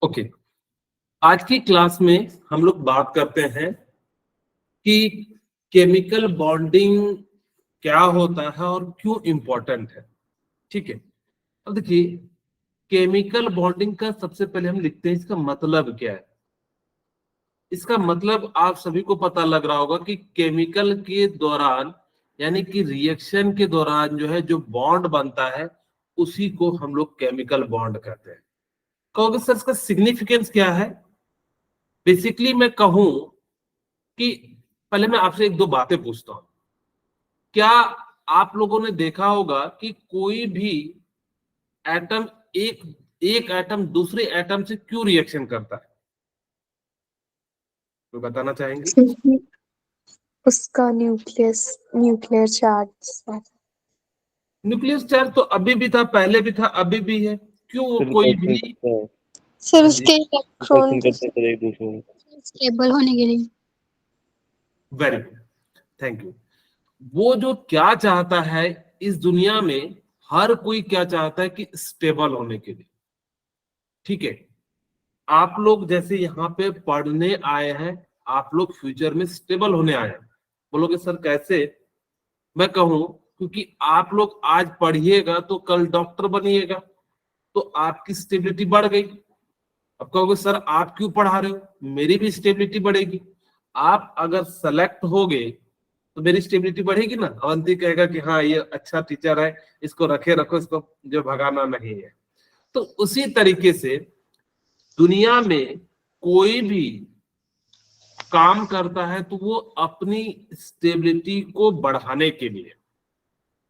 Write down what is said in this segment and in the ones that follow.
Okay, आज की class में हम लोग बात करते हैं कि केमिकल बॉन्डिंग क्या होता है और क्यों इम्पोर्टेंट है। ठीक है, अब देखिए केमिकल बॉन्डिंग का सबसे पहले हम लिखते हैं इसका मतलब क्या है। इसका मतलब आप सभी को पता लग रहा होगा कि केमिकल के दौरान यानी कि रिएक्शन के दौरान जो है जो बॉन्ड बनता है उसी को हम लोग केमिकल बॉन्ड कहते हैं। कहोगे सर इसका सिग्निफिकेंस क्या है? बेसिकली मैं कहूं कि पहले मैं आपसे एक दो बातें पूछता हूं। क्या आप लोगों ने देखा होगा कि कोई भी एटम एक एक एटम दूसरे एटम से क्यों रिएक्शन करता है? तो बताना चाहेंगे? क्योंकि उसका न्यूक्लियर चार्ज। न्यूक्लियस चार्ज तो अभी भी था, पहले भी था, अभी भी है। क्यों वो कोई भी सर हाँ जी, उसके इलेक्ट्रॉन स्टेबल होने के लिए। Very good, thank you. वो जो क्या चाहता है इस दुनिया में, हर कोई क्या चाहता है कि स्टेबल होने के लिए। ठीक है, आप लोग जैसे यहाँ पे पढ़ने आए हैं, आप लोग फ्यूचर में स्टेबल होने आए हैं। बोलोगे सर कैसे? मैं कहूं क्योंकि आप लोग आज पढ़िएगा तो कल डॉक्टर बनिएगा, तो आपकी स्टेबिलिटी बढ़ गई। अब कहोगे सर आप क्यों पढ़ा रहे हो? मेरी भी स्टेबिलिटी बढ़ेगी। आप अगर सेलेक्ट होगे तो मेरी स्टेबिलिटी बढ़ेगी ना। अवंती कहेगा कि हाँ ये अच्छा टीचर है, इसको रखे रखो, इसको जो भगाना नहीं है। तो उसी तरीके से दुनिया में कोई भी काम करता है तो वो अपनी स्टेबिलिटी को बढ़ाने के लिए।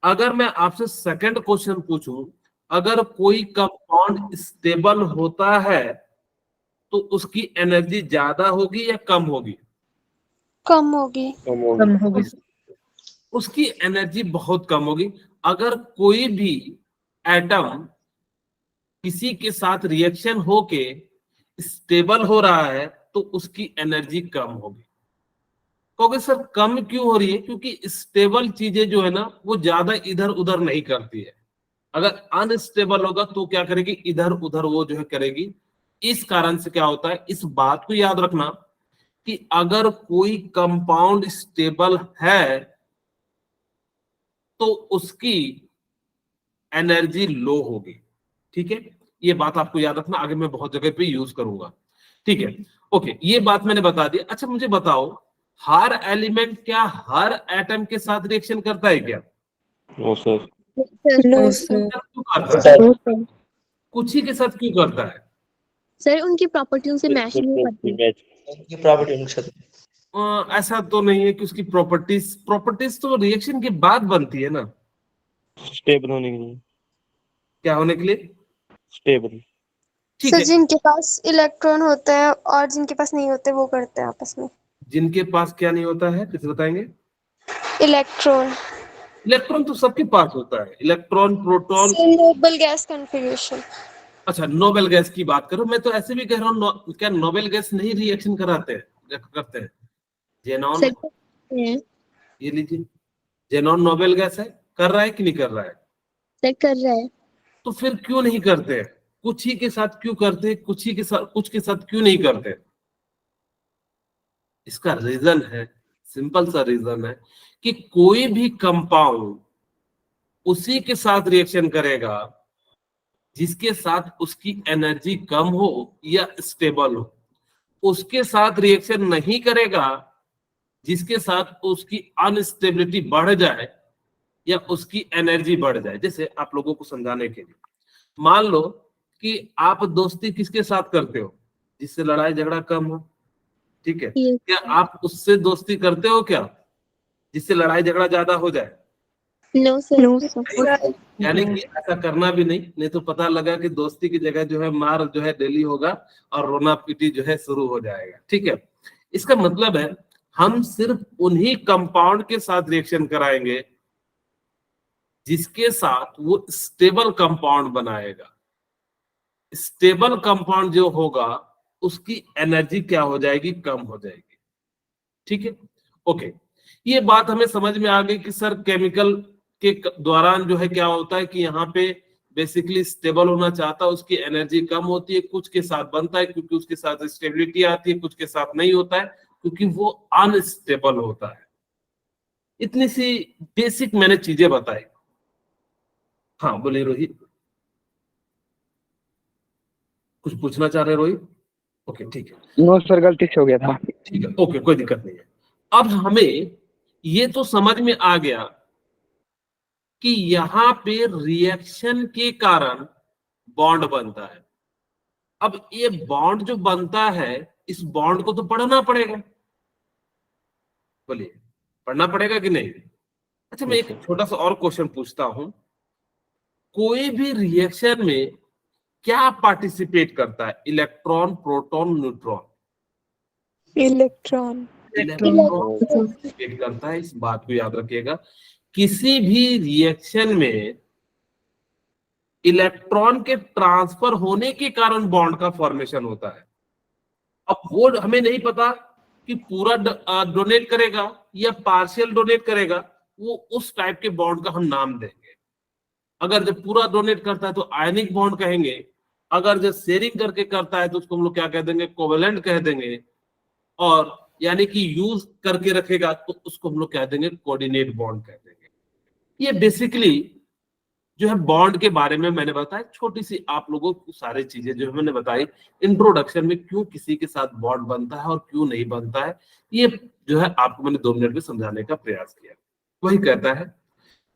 अगर मैं आपसे सेकंड क्वेश्चन पूछूं, अगर कोई कंपाउंड स्टेबल होता है तो उसकी एनर्जी ज्यादा होगी या कम होगी? कम होगी। उसकी एनर्जी बहुत कम होगी। अगर कोई भी एटम किसी के साथ रिएक्शन होके स्टेबल हो रहा है तो उसकी एनर्जी कम होगी। कहोगे सर कम क्यों हो रही है? क्योंकि स्टेबल चीजें जो है ना वो ज्यादा इधर उधर नहीं करती है। अगर अनस्टेबल होगा तो क्या करेगी? इधर उधर वो जो है करेगी। इस कारण से क्या होता है, इस बात को याद रखना कि अगर कोई कंपाउंड स्टेबल है तो उसकी एनर्जी लो होगी। ठीक है, ये बात आपको याद रखना, आगे मैं बहुत जगह पे यूज करूंगा। ठीक है, ओके, ये बात मैंने बता दी। अच्छा मुझे बताओ, हर एलिमेंट क्या हर एटम के साथ रिएक्शन करता है क्या? No sir. No sir. क्यों करता है? कुछ ही के साथ क्यों करता है? सर उनकी प्रॉपर्टियों से मैच नहीं करती। ऐसा तो नहीं है कि उसकी प्रॉपर्टीज प्रॉपर्टीज तो रिएक्शन के बाद बनती है ना। स्टेबल होने के लिए। क्या होने के लिए? स्टेबल। ठीक सर है, जिनके पास इलेक्ट्रॉन होते हैं और जिनके पास नहीं होते वो करते हैं आपस में। जिनके पास क्या नहीं होता है किसे बताएंगे? इलेक्ट्रॉन। इलेक्ट्रॉन तो सबके पास होता है, electron proton. Noble gas configuration. अच्छा नोबेल गैस की बात करो, मैं तो ऐसे भी कह रहा हूँ क्या नोबेल गैस नहीं रिएक्शन कराते हैं, करते हैं? जेनॉन, सर ये लीजिए, जेनॉन नोबेल गैस है, कर रहा है कि नहीं कर रहा है? कर रहा है। तो फिर क्यों नहीं करते हैं? कुछ ही के साथ क्यों करते हैं, कुछ ही के साथ, कुछ के साथ क्यों नहीं करते? इसका रीजन है, सिंपल सा रीजन है कि कोई भी कंपाउंड उसी के साथ रिएक्शन करेगा जिसके साथ उसकी एनर्जी कम हो या स्टेबल हो। उसके साथ रिएक्शन नहीं करेगा जिसके साथ उसकी अनस्टेबिलिटी बढ़ जाए या उसकी एनर्जी बढ़ जाए। जैसे आप लोगों को समझाने के लिए, मान लो कि आप दोस्ती किसके साथ करते हो? जिससे लड़ाई झगड़ा कम हो। ठीक है, क्या आप उससे दोस्ती करते हो क्या जिससे लड़ाई झगड़ा ज्यादा हो जाए? No sir. यानी कि ऐसा करना भी नहीं, नहीं तो पता लगा कि दोस्ती की जगह जो है मार जो है डेली होगा और रोना पीटी जो है शुरू हो जाएगा। ठीक है, इसका मतलब है हम सिर्फ उन्हीं कंपाउंड के साथ रिएक्शन कराएंगे जिसके साथ वो स्टेबल कंपाउंड बनाएगा। स्टेबल कंपाउंड जो होगा उसकी एनर्जी क्या हो जाएगी? कम हो जाएगी। ठीक है, ओके, ये बात हमें समझ में आ गई कि सर केमिकल के दौरान जो है क्या होता है कि यहाँ पे बेसिकली स्टेबल होना चाहता है, उसकी एनर्जी कम होती है, कुछ के साथ बनता है क्योंकि उसके साथ स्टेबिलिटी आती है, कुछ के साथ नहीं होता है क्योंकि वो अनस्टेबल होता है। इतनी सी बेसिक मैंने चीजें बताई। हाँ बोलिए रोहित, कुछ पूछना चाह रहे हैं रोहित? ओके ठीक है। नो सर, गलती से हो गया था। ठीक है, ओके, कोई दिक्कत नहीं है। अब हमें ये तो समझ में आ गया कि यहां पे रिएक्शन के कारण बॉन्ड बनता है। अब ये बॉन्ड जो बनता है, इस बॉन्ड को तो पढ़ना पड़ेगा, बोलिए पढ़ना पड़ेगा कि नहीं? अच्छा, मैं एक छोटा सा और क्वेश्चन पूछता हूं, कोई भी रिएक्शन में क्या पार्टिसिपेट करता है? Electron, proton, neutron? Electron. Electron participate करता है, इस बात को याद रखिएगा। किसी भी रिएक्शन में इलेक्ट्रॉन के ट्रांसफर होने के कारण बॉन्ड का फॉर्मेशन होता है। अब वो हमें नहीं पता कि पूरा डोनेट करेगा या पार्शियल डोनेट करेगा, वो उस टाइप के बॉन्ड का हम नाम देंगे। अगर जब पूरा डोनेट करता है तो आयनिक बॉन्ड कहेंगे, अगर जब शेयरिंग करके करता है तो उसको हम लोग क्या कह देंगे? कोवेलेंट कह देंगे। और यानी कि यूज करके रखेगा तो उसको हम लोग कह देंगे कोऑर्डिनेट बॉन्ड कह देंगे। ये बेसिकली जो है बॉन्ड के बारे में मैंने बताया, छोटी सी आप लोगों को सारी चीजें जो मैंने बताई इंट्रोडक्शन में, क्यों किसी के साथ बॉन्ड बनता है और क्यों नहीं बनता है, ये जो है आपको मैंने 2 मिनट में समझाने का प्रयास किया। वही कहता है।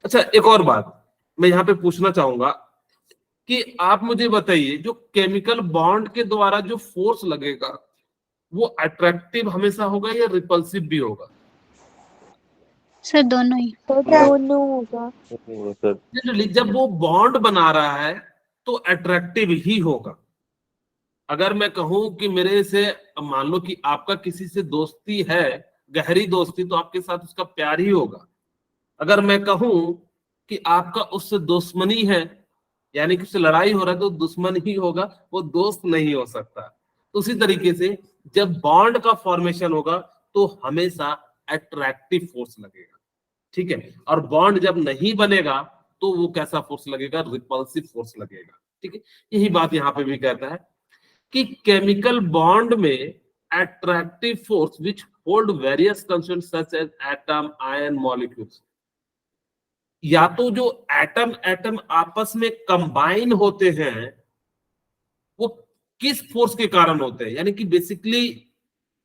अच्छा, एक और बात मैं यहाँ पे पूछना चाहूंगा कि आप मुझे बताइए, जो केमिकल बॉन्ड के द्वारा जो फोर्स लगेगा वो अट्रैक्टिव हमेशा होगा या रिपल्सिव भी होगा? सर दोनों ही। दोनों होगा। सर जनरली जब वो बॉन्ड बना रहा है तो अट्रैक्टिव ही होगा। अगर मैं कहूं कि मेरे से, मान लो कि आपका किसी से दोस्ती है, गहरी दोस्ती, तो आपके साथ उसका प्यार ही होगा। अगर मैं कहूं कि आपका उससे दुश्मनी है, यानी कि उससे लड़ाई हो रहा है, तो दुश्मन ही होगा, वो दोस्त नहीं हो सकता। तो उसी तरीके से जब बॉन्ड का फॉर्मेशन होगा तो हमेशा अट्रैक्टिव फोर्स लगेगा, ठीक है। और बॉन्ड जब नहीं बनेगा तो वो कैसा फोर्स लगेगा? रिपल्सिव फोर्स लगेगा, ठीक है। यही बात यहाँ पे भी कहता है कि केमिकल बॉन्ड में attractive force which hold various constant such as atom, ion, molecules. या तो जो एटम एटम आपस में कंबाइन होते हैं वो किस फोर्स के कारण होते हैं, यानी कि बेसिकली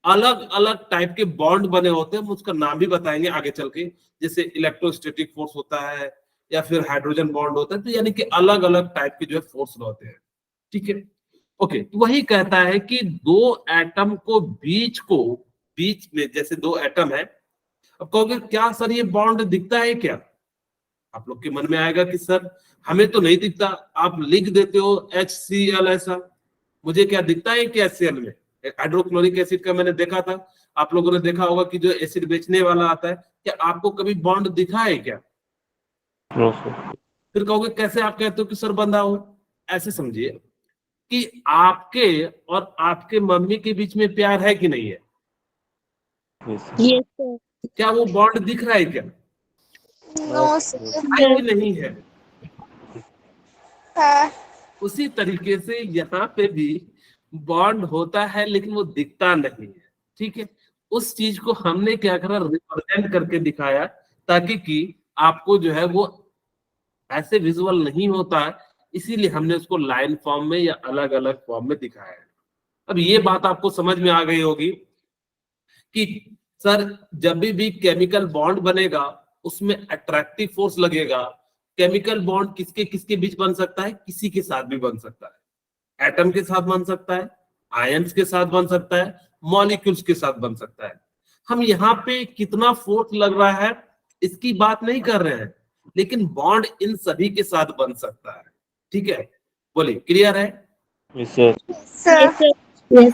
अलग अलग टाइप के बॉन्ड बने होते हैं, हम उसका नाम भी बताएंगे आगे चल के, जैसे इलेक्ट्रोस्टैटिक फोर्स होता है या फिर हाइड्रोजन बॉन्ड होता है, तो यानी कि अलग अलग टाइप के जो है फोर्स होते हैं, ठीक है। ओके, तो वही कहता है कि दो एटम को बीच में जैसे 2 एटम है, अब कहोगे क्या सर ये बॉन्ड दिखता है क्या? आप लोग के मन में आएगा कि सर हमें तो नहीं दिखता, आप लिख देते हो HCl, ऐसा मुझे क्या दिखता है कि HCl में? हाइड्रोक्लोरिक एसिड का मैंने देखा था, आप लोगों ने देखा होगा कि जो एसिड बेचने वाला आता है, क्या आपको कभी बॉन्ड दिखा है क्या? No sir. फिर कहोगे कैसे आप कहते हो कि सर बंधा हो? ऐसे समझिए कि आपके और आपके मम्मी के बीच में प्यार है कि नहीं है? Yes sir. क्या वो बॉन्ड दिख रहा है क्या? No sir. है कि नहीं है? हाँ। उसी तरीके से यहाँ पे भी बॉन्ड होता है लेकिन वो दिखता नहीं है, ठीक है। उस चीज को हमने क्या करा? रिप्रेजेंट करके दिखाया, ताकि कि आपको जो है वो ऐसे विजुअल नहीं होता है, इसीलिए हमने उसको लाइन फॉर्म में या अलग अलग फॉर्म में दिखाया है। अब ये बात आपको समझ में आ गई होगी कि सर जब भी केमिकल बॉन्ड बनेगा उसमें अट्रैक्टिव फोर्स लगेगा। केमिकल बॉन्ड किसके किसके बीच बन सकता है? किसी के साथ भी बन सकता है, एटम के साथ बन सकता है, आयंस के साथ बन सकता है, मॉलिक्यूल्स के साथ बन सकता है। हम यहाँ पे कितना फोर्स लग रहा है इसकी बात नहीं कर रहे हैं, लेकिन बॉन्ड इन सभी के साथ बन सकता है, ठीक है। बोलिए, क्लियर है? Yes sir. सर।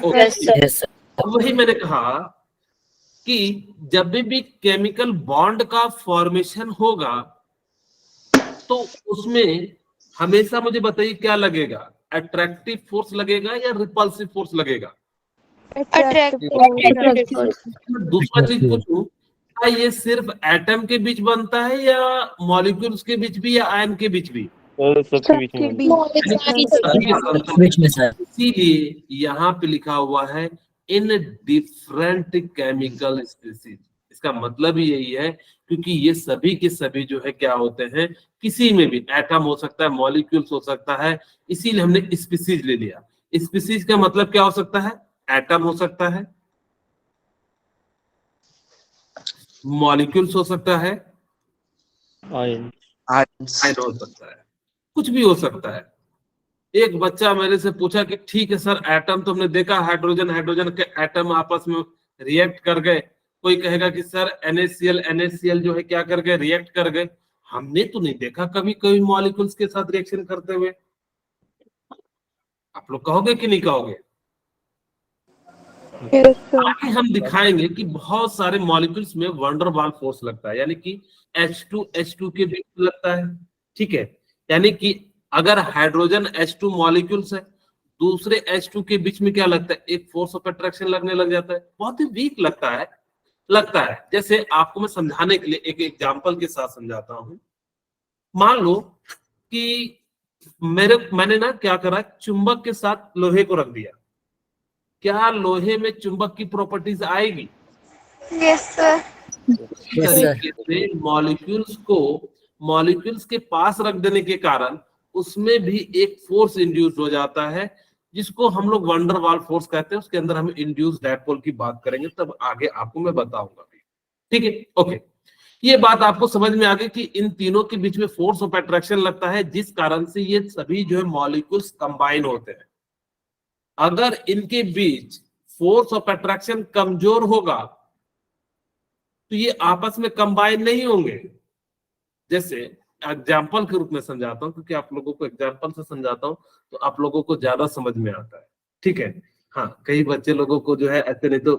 ओके, वही मैंने कहा कि जब भी केमिकल बॉन्ड का फॉर्मेशन होगा तो उसमें हमेशा मुझे बताइए क्या लगेगा? अट्रैक्टिव फोर्स लगेगा या रिपल्सिव फोर्स लगेगा? दूसरा चीज पूछूं, क्या ये सिर्फ एटम के बीच बनता है या मॉलिक्यूल्स के बीच भी या आयन के बीच भी? सर सबके बीच में सबके बनता बीच मॉलिक्यूल्स बीच में सर, इसीलिए यहाँ पे लिखा हुआ है इन डिफरेंट केमिकल स्पीसीज। इसका मतलब ही यही है, क्योंकि ये सभी के सभी जो है क्या होते हैं, किसी में भी एटम हो सकता है, मॉलिक्यूल्स हो सकता है, इसीलिए हमने स्पीसीज ले लिया। स्पीसीज का मतलब क्या हो सकता है, एटम हो सकता है, मॉलिक्यूल्स हो सकता है, आयन। आयन हो सकता है, कुछ भी हो सकता है। एक बच्चा मेरे से पूछा कि ठीक है सर, एटम तो हमने देखा, हाइड्रोजन हाइड्रोजन के एटम आपस में रिएक्ट कर गए। कोई कहेगा कि सर NaCl NaCl जो है क्या कर गए, रिएक्ट कर गए। हमने तो नहीं देखा कभी कोई मॉलिक्यूल्स के साथ रिएक्शन करते हुए। आप लोग कहोगे कि नहीं कहोगे? Yes, sir. आगे हम दिखाएंगे कि बहुत सारे मॉलिक्यूल्स में वंडरवाल फोर्स लगता है, यानी कि H2 के बीच में लगता है। ठीक है, यानी कि अगर हाइड्रोजन H2 मॉलिक्यूल्स है, दूसरे H2 के बीच में क्या लगता है, एक फोर्स ऑफ अट्रैक्शन लगने लग जाता है, बहुत ही वीक लगता है। जैसे आपको मैं समझाने के लिए एक एग्जांपल के साथ समझाता हूं। मान लो कि मैंने ना क्या करा, चुंबक के साथ लोहे को रख दिया। क्या लोहे में चुंबक की प्रॉपर्टीज आएगी? Yes, sir. इस तरीके से मॉलिक्यूल्स के पास रख देने के कारण उसमें भी एक फोर्स इंड्यूस हो जाता है, जिसको हम लोग वंडरवाल फोर्स कहते हैं। उसके अंदर हम इंड्यूस डायपोल की बात करेंगे, तब आगे आपको मैं बताऊंगा। ठीक है, ओके। ये बात आपको समझ में आ गई कि इन तीनों के बीच में फोर्स ऑफ अट्रैक्शन लगता है, जिस कारण से ये सभी जो है मॉलिक्यूल्स कंबाइन होते हैं। अगर इनके बीच फोर्स ऑफ अट्रैक्शन कमजोर होगा तो ये आपस में कंबाइन नहीं होंगे। जैसे एग्जाम्पल के रूप में समझाता हूं, क्योंकि आप लोगों को एग्जाम्पल से समझाता हूं तो आप लोगों को ज्यादा समझ में आता है। ठीक है, हाँ, कई बच्चे लोगों को जो है ऐसे नहीं तो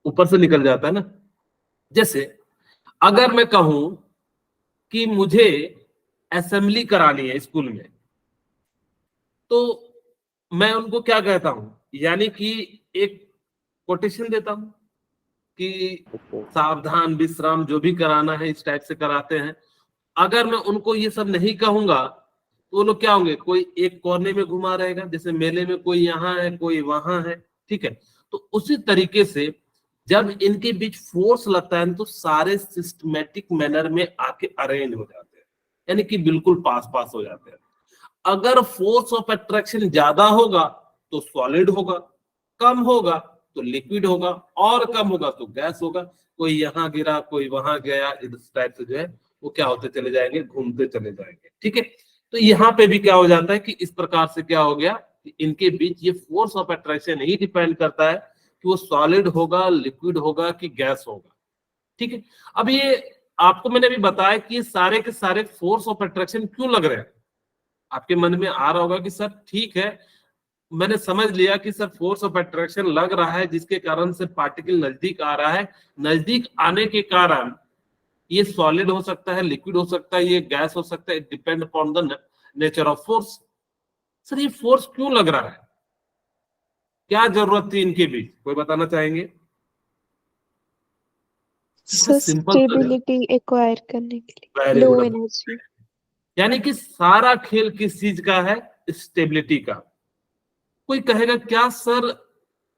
ऊपर से निकल जाता है ना। जैसे अगर मैं कहूं कि मुझे असेंबली करानी है स्कूल में, तो मैं उनको क्या कहता हूं, यानी कि एक कोटेशन देता हूं कि सावधान विश्राम, जो भी कराना है इस टाइप से कराते हैं। अगर मैं उनको ये सब नहीं कहूंगा तो वो लोग क्या होंगे, कोई एक कोने में घुमा रहेगा, जैसे मेले में कोई यहाँ है कोई वहां है। ठीक है, तो उसी तरीके से जब इनके बीच फोर्स लगता है तो सारे सिस्टमेटिक मैनर में आके अरेंज हो जाते हैं, यानी कि बिल्कुल पास पास हो जाते हैं। अगर फोर्स ऑफ अट्रैक्शन ज्यादा होगा तो सॉलिड होगा, कम होगा तो लिक्विड होगा, और कम होगा तो गैस होगा। कोई यहाँ गिरा कोई वहां गया, इस टाइप से जो है वो क्या होते चले जाएंगे, घूमते चले जाएंगे। ठीक है, तो यहाँ पे भी क्या हो जाता है कि इस प्रकार से क्या हो गया कि इनके बीच ये force of attraction he depend करता है कि वो सॉलिड होगा, लिक्विड होगा कि गैस होगा। ठीक है, अब ये आपको मैंने भी बताया कि ये सारे के सारे फोर्स ऑफ अट्रैक्शन क्यों लग रहे हैं। आपके मन में आ रहा होगा कि सर ठीक है, मैंने समझ लिया कि सर फोर्स ऑफ अट्रैक्शन लग रहा है, जिसके कारण से पार्टिकल नजदीक आ रहा है। नजदीक आने के कारण ये सॉलिड हो सकता है, लिक्विड हो सकता है, ये गैस हो सकता है, depend upon the nature of force. Sir ये फोर्स क्यों लग रहा है, क्या जरूरत थी इनके बीच, कोई बताना चाहेंगे? सिंपल, स्टेबिलिटी एक्वायर करने के लिए, वेरी लो गुड। एनर्जी। यानी कि सारा खेल किस चीज का है, स्टेबिलिटी का। कोई कहेगा क्या सर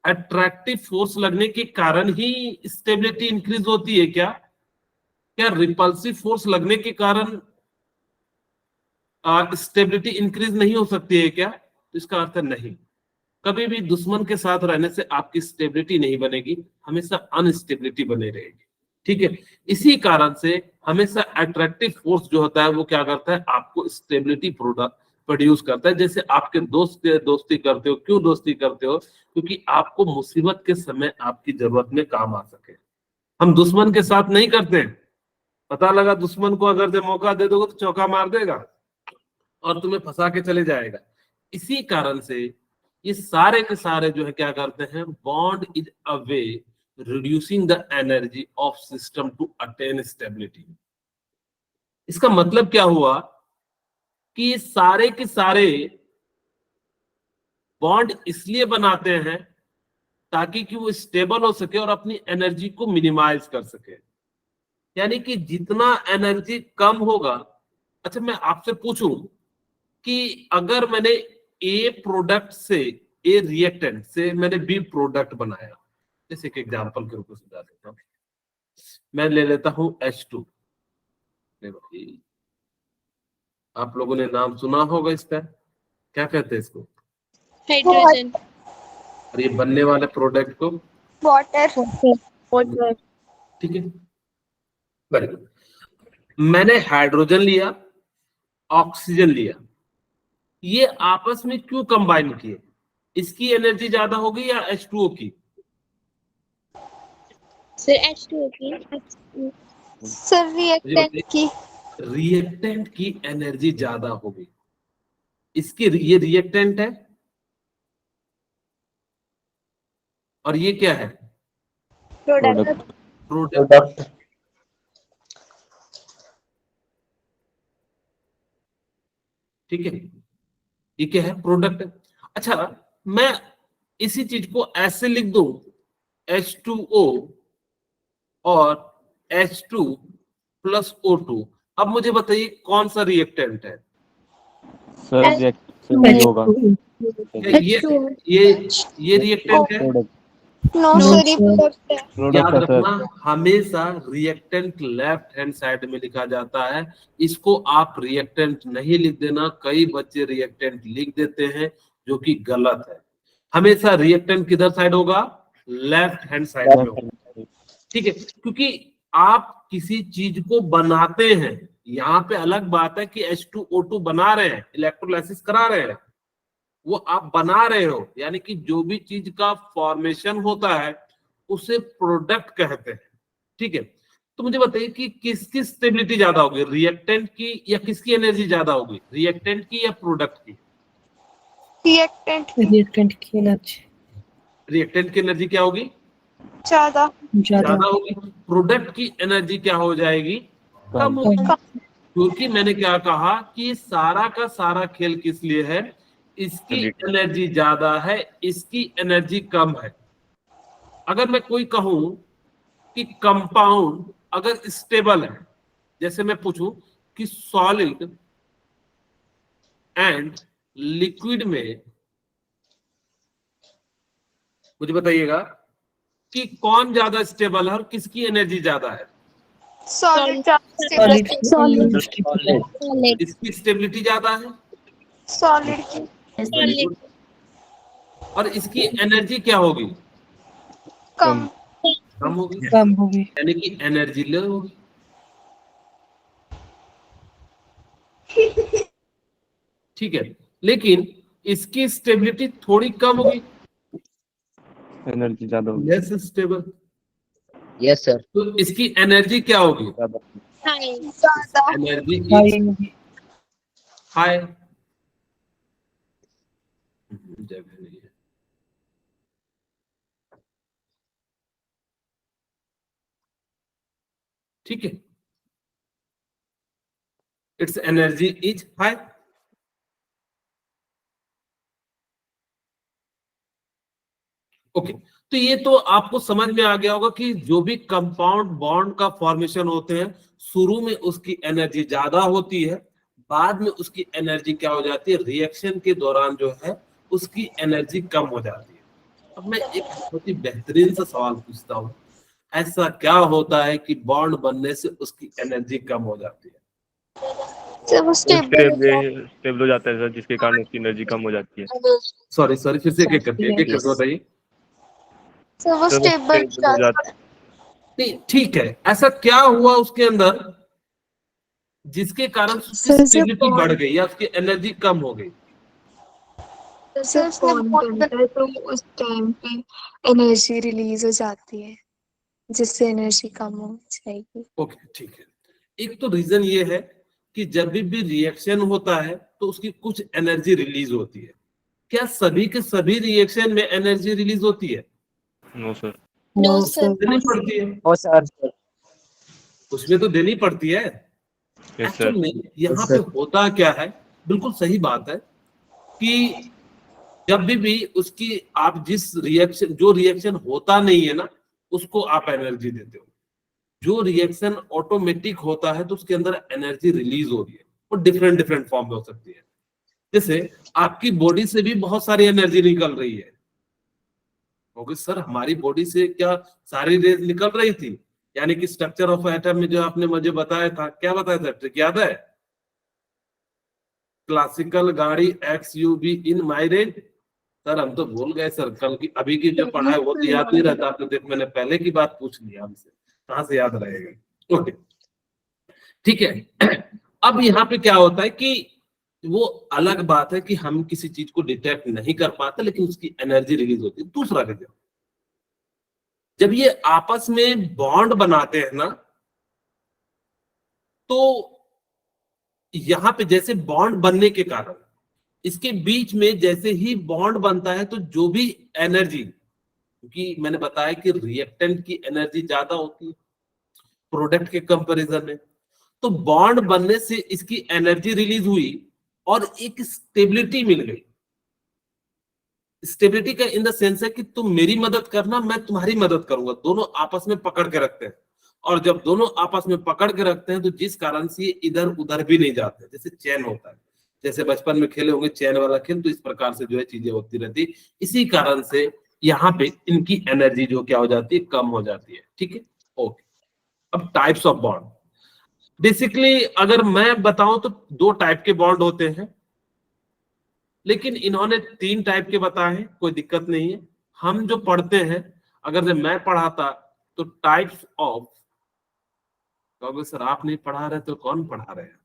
अट्रैक्टिव फोर्स लगने के कारण ही स्टेबिलिटी इंक्रीज होती है क्या? क्या रिपल्सिव फोर्स लगने के कारण स्टेबिलिटी इंक्रीज नहीं हो सकती है क्या? तो इसका अर्थ है नहीं। कभी भी दुश्मन के साथ रहने से आपकी स्टेबिलिटी नहीं बनेगी, हमेशा अनस्टेबिलिटी बने रहेगी। ठीक है, इसी कारण से हमेशा अट्रैक्टिव फोर्स जो होता है वो क्या करता है, आपको स्टेबिलिटी प्रोड्यूस करता है। जैसे आपके दोस्त से दोस्ती करते हो, क्यों दोस्ती करते हो? क्योंकि आपको मुसीबत के समय आपकी जरूरत में काम आ सके। हम दुश्मन के साथ नहीं करते हैं, पता लगा दुश्मन को अगर जो मौका दे दोगे तो चौका मार देगा और तुम्हें फंसा के चले जाएगा। इसी कारण से ये सारे के सारे जो है क्या करते हैं, bond is a way reducing the energy of system to attain stability. इसका मतलब क्या हुआ कि ये सारे के सारे बॉन्ड इसलिए बनाते हैं ताकि कि वो स्टेबल हो सके और अपनी एनर्जी को मिनिमाइज कर सके। यानी कि जितना एनर्जी कम होगा, अच्छा मैं आपसे पूछूं कि अगर मैंने ए प्रोडक्ट से, ए रिएक्टेंट से मैंने बी प्रोडक्ट बनाया, जैसे एक एग्जांपल के रूप में समझा देता हूं, मैं ले लेता हूं H2। आप लोगों ने नाम सुना होगा इसका, क्या कहते हैं इसको? हाइड्रोजन। और ये बनने वाले प्रोडक्ट को वाटर। वाटर। ठीक है, वेरी गुड। मैंने हाइड्रोजन लिया, ऑक्सीजन लिया, ये आपस में क्यों कंबाइन किए? इसकी एनर्जी ज्यादा होगी या H2O की? सर H2O की। सर रिएक्टेंट की। रिएक्टेंट की एनर्जी ज्यादा होगी। इसकी, ये रिएक्टेंट है और ये क्या है? प्रोडक्ट। प्रोडक्ट। ठीक है, ये क्या है? प्रोडक्ट। अच्छा, मैं इसी चीज को ऐसे लिख दूं, H2O और H2 प्लस O2। अब मुझे बताइए कौन सा रिएक्टेंट है? सर रिएक्शन नहीं होगा। ये रिएक्टेंट है? नो सर ये प्रोडक्ट है। याद प्रोडक्ट है रखना, सर। हमेशा रिएक्टेंट लेफ्ट हैंड साइड में लिखा जाता है। इसको आप रिएक्टेंट नहीं लिख देना, कई बच्चे रिएक्टेंट लिख देते हैं जो कि गलत है। हमेशा रिएक्टेंट किधर साइड होगा? लेफ्ट हैंड साइड में होगा। ठीक है, क्योंकि आप किसी चीज को बनाते हैं, यहाँ पे अलग बात है कि H2O2 बना रहे हैं, इलेक्ट्रोलाइसिस करा रहे हैं, वो आप बना रहे हो, यानी कि जो भी चीज का फॉर्मेशन होता है उसे प्रोडक्ट कहते हैं। ठीक है, तो मुझे बताइए कि किसकी स्टेबिलिटी ज्यादा होगी, रिएक्टेंट की या किसकी एनर्जी ज्यादा होगी, रिएक्टेंट की या प्रोडक्ट की? रिएक्टेंट की। रिएक्टेंट की एनर्जी रिएक्टेंट की एनर्जी क्या होगी? ज्यादा। ज्यादा होगी। प्रोडक्ट की एनर्जी क्या हो जाएगी? कम होगी। क्योंकि मैंने क्या कहा कि सारा का सारा खेल किस लिए है? इसकी एनर्जी ज्यादा है, इसकी एनर्जी कम है। अगर मैं कोई कहूं कि कंपाउंड अगर स्टेबल है, जैसे मैं पूछूं कि सॉलिड एंड लिक्विड में, मुझे बताइएगा कि कौन ज्यादा स्टेबल है और किसकी एनर्जी ज्यादा है? सॉलिड। सॉलिड। इसकी स्टेबिलिटी ज्यादा है सॉलिड की। सॉलिड। और इसकी एनर्जी क्या होगी? कम। कम होगी, कम होगी। यानी कि एनर्जी लो होगी। ठीक है, लेकिन इसकी स्टेबिलिटी थोड़ी कम होगी, एनर्जी ज्यादा होगी। Less stable. Yes sir. तो इसकी एनर्जी क्या होगी? हाई। ज्यादा। एनर्जी हाई होगी। हाई। जगह नहीं है। ठीक है, it's energy is high. Okay, तो ये तो आपको समझ में आ गया होगा कि जो भी कंपाउंड बॉन्ड का फॉर्मेशन होते हैं, शुरू में उसकी एनर्जी ज्यादा होती है, बाद में उसकी एनर्जी क्या हो जाती है? रिएक्शन के दौरान जो है उसकी एनर्जी कम हो जाती है। अब मैं एक बहुत ही बेहतरीन सा सवाल पूछता हूँ, ऐसा क्या होता है कि बॉन्ड बनने से उसकी एनर्जी कम हो जाती है? सर वो स्टेबल। स्टेबल हो जाता है सर, जिसके कारण उसकी एनर्जी कम हो जाती है। सॉरी फिर से एक करके बताइए। सर वो स्टेबल हो जाता है। नहीं, ठीक है, ऐसा क्या हुआ उसके अंदर जिसके कारण उसकी सर, स्टेबिलिटी बढ़ गई या उसकी एनर्जी कम हो गई? सर उसने बॉन्ड बनता है तो उस टाइम पे एनर्जी रिलीज हो जाती है, जिससे एनर्जी कम हो जाएगी। ओके, ठीक है। एक तो रीजन ये है कि जब भी रिएक्शन होता है तो उसकी कुछ एनर्जी रिलीज होती है। क्या सभी के सभी रिएक्शन में एनर्जी रिलीज होती है? No sir. No sir. देनी पड़ती है, ओ सर। उसमें तो देनी पड़ती है। Yes sir. एक्चुअल में यहाँ पे होता क्या है, बिल्कुल सही बात है कि जब भी उसकी आप जिस रिएक्शन, जो रिएक्शन होता नहीं है ना, उसको आप एनर्जी देते हो। जो रिएक्शन ऑटोमेटिक होता है तो उसके अंदर एनर्जी रिलीज हो रही है, वो डिफरेंट डिफरेंट फॉर्म में हो सकती है। जैसे आपकी बॉडी से भी बहुत सारी एनर्जी निकल रही है, क्योंकि सर हमारी बॉडी से क्या सारी रेज निकल रही थी, यानी कि स्ट्रक्चर ऑफ एटम में जो आपने मुझे बताया था, क्या बताया था ट्रिक याद है? क्लासिकल गाड़ी x you be in my range. Sir हम तो भूल गए सर, कल की अभी की जो पढ़ा है वो तो याद नहीं रहता। आपने देख मैंने पहले की बात पूछ लिया हमसे, कहाँ से याद रहेगा। ओके ठीक है। अब यहाँ पे क्या होता है कि वो अलग बात है कि हम किसी चीज को डिटेक्ट नहीं कर पाते, लेकिन उसकी एनर्जी रिलीज होती है। दूसरा रीजन, जब ये आपस में बॉन्ड बनाते हैं ना, तो यहां पे जैसे बॉन्ड बनने के कारण इसके बीच में जैसे ही बॉन्ड बनता है, तो जो भी एनर्जी, क्योंकि मैंने बताया कि रिएक्टेंट की एनर्जी ज्यादा होती है प्रोडक्ट के कंपैरिजन में, तो बॉन्ड बनने से इसकी एनर्जी रिलीज हुई और एक स्टेबिलिटी मिल गई। स्टेबिलिटी का इन द सेंस है कि तुम मेरी मदद करना, मैं तुम्हारी मदद करूंगा, दोनों आपस में पकड़ के रखते हैं। और जब दोनों आपस में पकड़ के रखते हैं, तो जिस कारण से ये इधर उधर भी नहीं जाते, जैसे चैन होता है, जैसे बचपन में खेले होंगे चैन वाला खेल, तो इस प्रकार से जो है चीजें होती रहती। इसी कारण से यहाँ पे इनकी एनर्जी जो क्या हो जाती है, कम हो जाती है। ठीक है, ओके। अब टाइप्स ऑफ बॉन्ड, बेसिकली अगर मैं बताऊं तो दो टाइप के बॉन्ड होते हैं, लेकिन इन्होंने 3 टाइप के बताए हैं, कोई दिक्कत नहीं है। हम जो पढ़ते हैं, अगर जब मैं पढ़ाता तो टाइप्स ऑफ, कहोगे सर आप नहीं पढ़ा रहे तो कौन पढ़ा रहे हैं?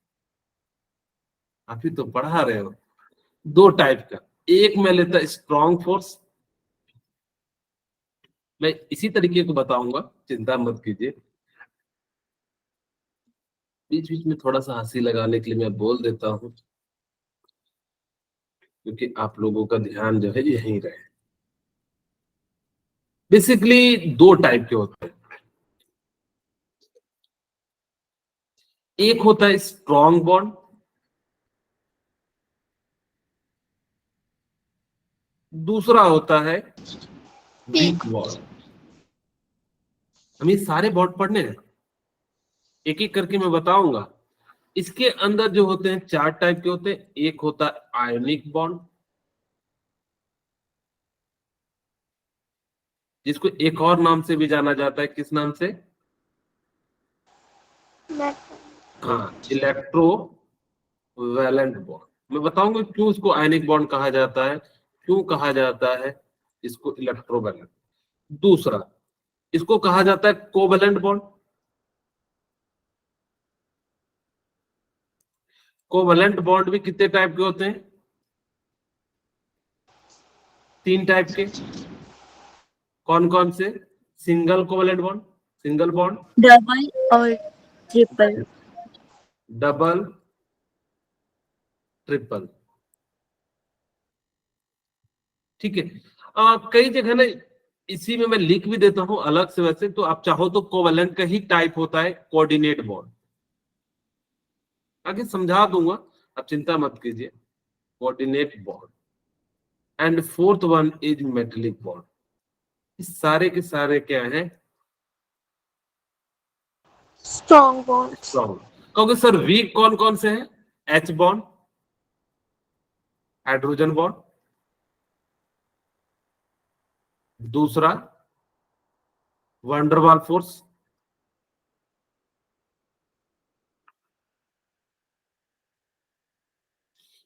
आप ही तो पढ़ा रहे हो। 2 टाइप का, एक मैं लेता स्ट्रॉन्ग फोर्स, मैं इसी तरीके को बताऊंगा, चिंता मत कीजिए। बीच बीच में थोड़ा सा हंसी लगाने के लिए मैं बोल देता हूं, क्योंकि आप लोगों का ध्यान जो है यहीं रहे। बेसिकली 2 टाइप के होते हैं, एक होता है स्ट्रॉन्ग बॉन्ड, दूसरा होता है वीक बॉन्ड। हम ये सारे बॉन्ड पढ़ने हैं, एक एक करके मैं बताऊंगा। इसके अंदर जो होते हैं 4 टाइप के होते हैं। एक होता है आयनिक बॉन्ड, जिसको एक और नाम से भी जाना जाता है, किस नाम से? हाँ, इलेक्ट्रो वैलेंट बॉन्ड। मैं बताऊंगा क्यों इसको आयनिक बॉन्ड कहा जाता है, क्यों कहा जाता है इसको इलेक्ट्रोवैलेंट। दूसरा, इसको कहा जाता है कोवैलेंट बॉन्ड। कोवैलेंट बॉन्ड भी कितने टाइप के होते हैं? 3 टाइप के। कौन कौन से? Single covalent bond, single bond, double और ट्रिपल। Double, triple. ठीक है। कई जगह ना इसी में मैं लिख भी देता हूं अलग से, वैसे तो आप चाहो तो कोवैलेंट का ही टाइप होता है कोऑर्डिनेट बॉन्ड, आगे समझा दूंगा, आप चिंता मत कीजिए। Coordinate bond and fourth one is metallic bond. इस सारे के सारे क्या हैं? Strong bond. स्ट्रॉन्ग। कहोगे सर वीक कौन कौन से हैं? एच बॉन्ड, हाइड्रोजन बॉन्ड, दूसरा वंडरवाल फोर्स,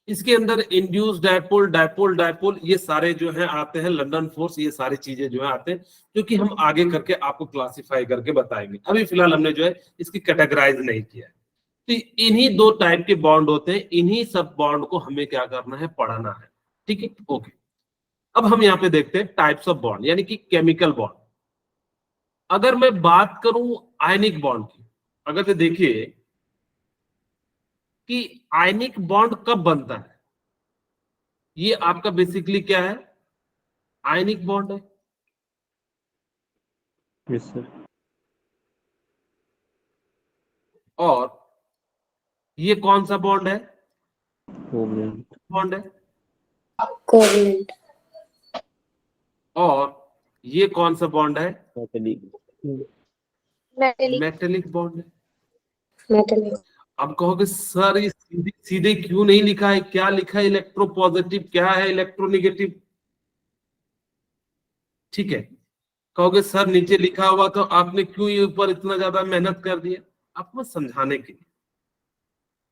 इसके अंदर इंड्यूस डायपोल, डायपोल डायपोल, ये सारे जो है आते हैं, लंदन फोर्स, ये सारी चीजें जो है आते हैं, जो कि हम आगे करके आपको क्लासिफाई करके बताएंगे। अभी फिलहाल हमने जो है इसकी कैटेगराइज नहीं किया है। तो इन्हीं 2 टाइप के बॉन्ड होते हैं, इन्हीं सब बॉन्ड को हमें क्या करना है, पढ़ना है। ठीक है, ओके। अब हम यहाँ पे देखते हैं टाइप्स ऑफ बॉन्ड, यानी कि केमिकल बॉन्ड। अगर मैं बात करूं आयनिक बॉन्ड की, अगर तो देखिए कि आयनिक बॉन्ड कब बनता है, ये आपका बेसिकली क्या है, आयनिक बॉन्ड है। Yes sir. और ये कौन सा बॉन्ड है? कोवैलेंट। बॉन्ड है। कोवैलेंट। और ये कौन सा बॉन्ड है? मेटेलिक। मेटेलिक। मेटेलिक बॉन्ड है। मेटेलिक। अब कहोगे सर ये सीधे सीधे क्यों नहीं लिखा है, क्या लिखा है, इलेक्ट्रोपॉजिटिव क्या है, इलेक्ट्रोनेगेटिव। ठीक है, कहोगे सर नीचे लिखा हुआ तो आपने क्यों ये ऊपर इतना ज्यादा मेहनत कर दिया। आपको समझाने के लिए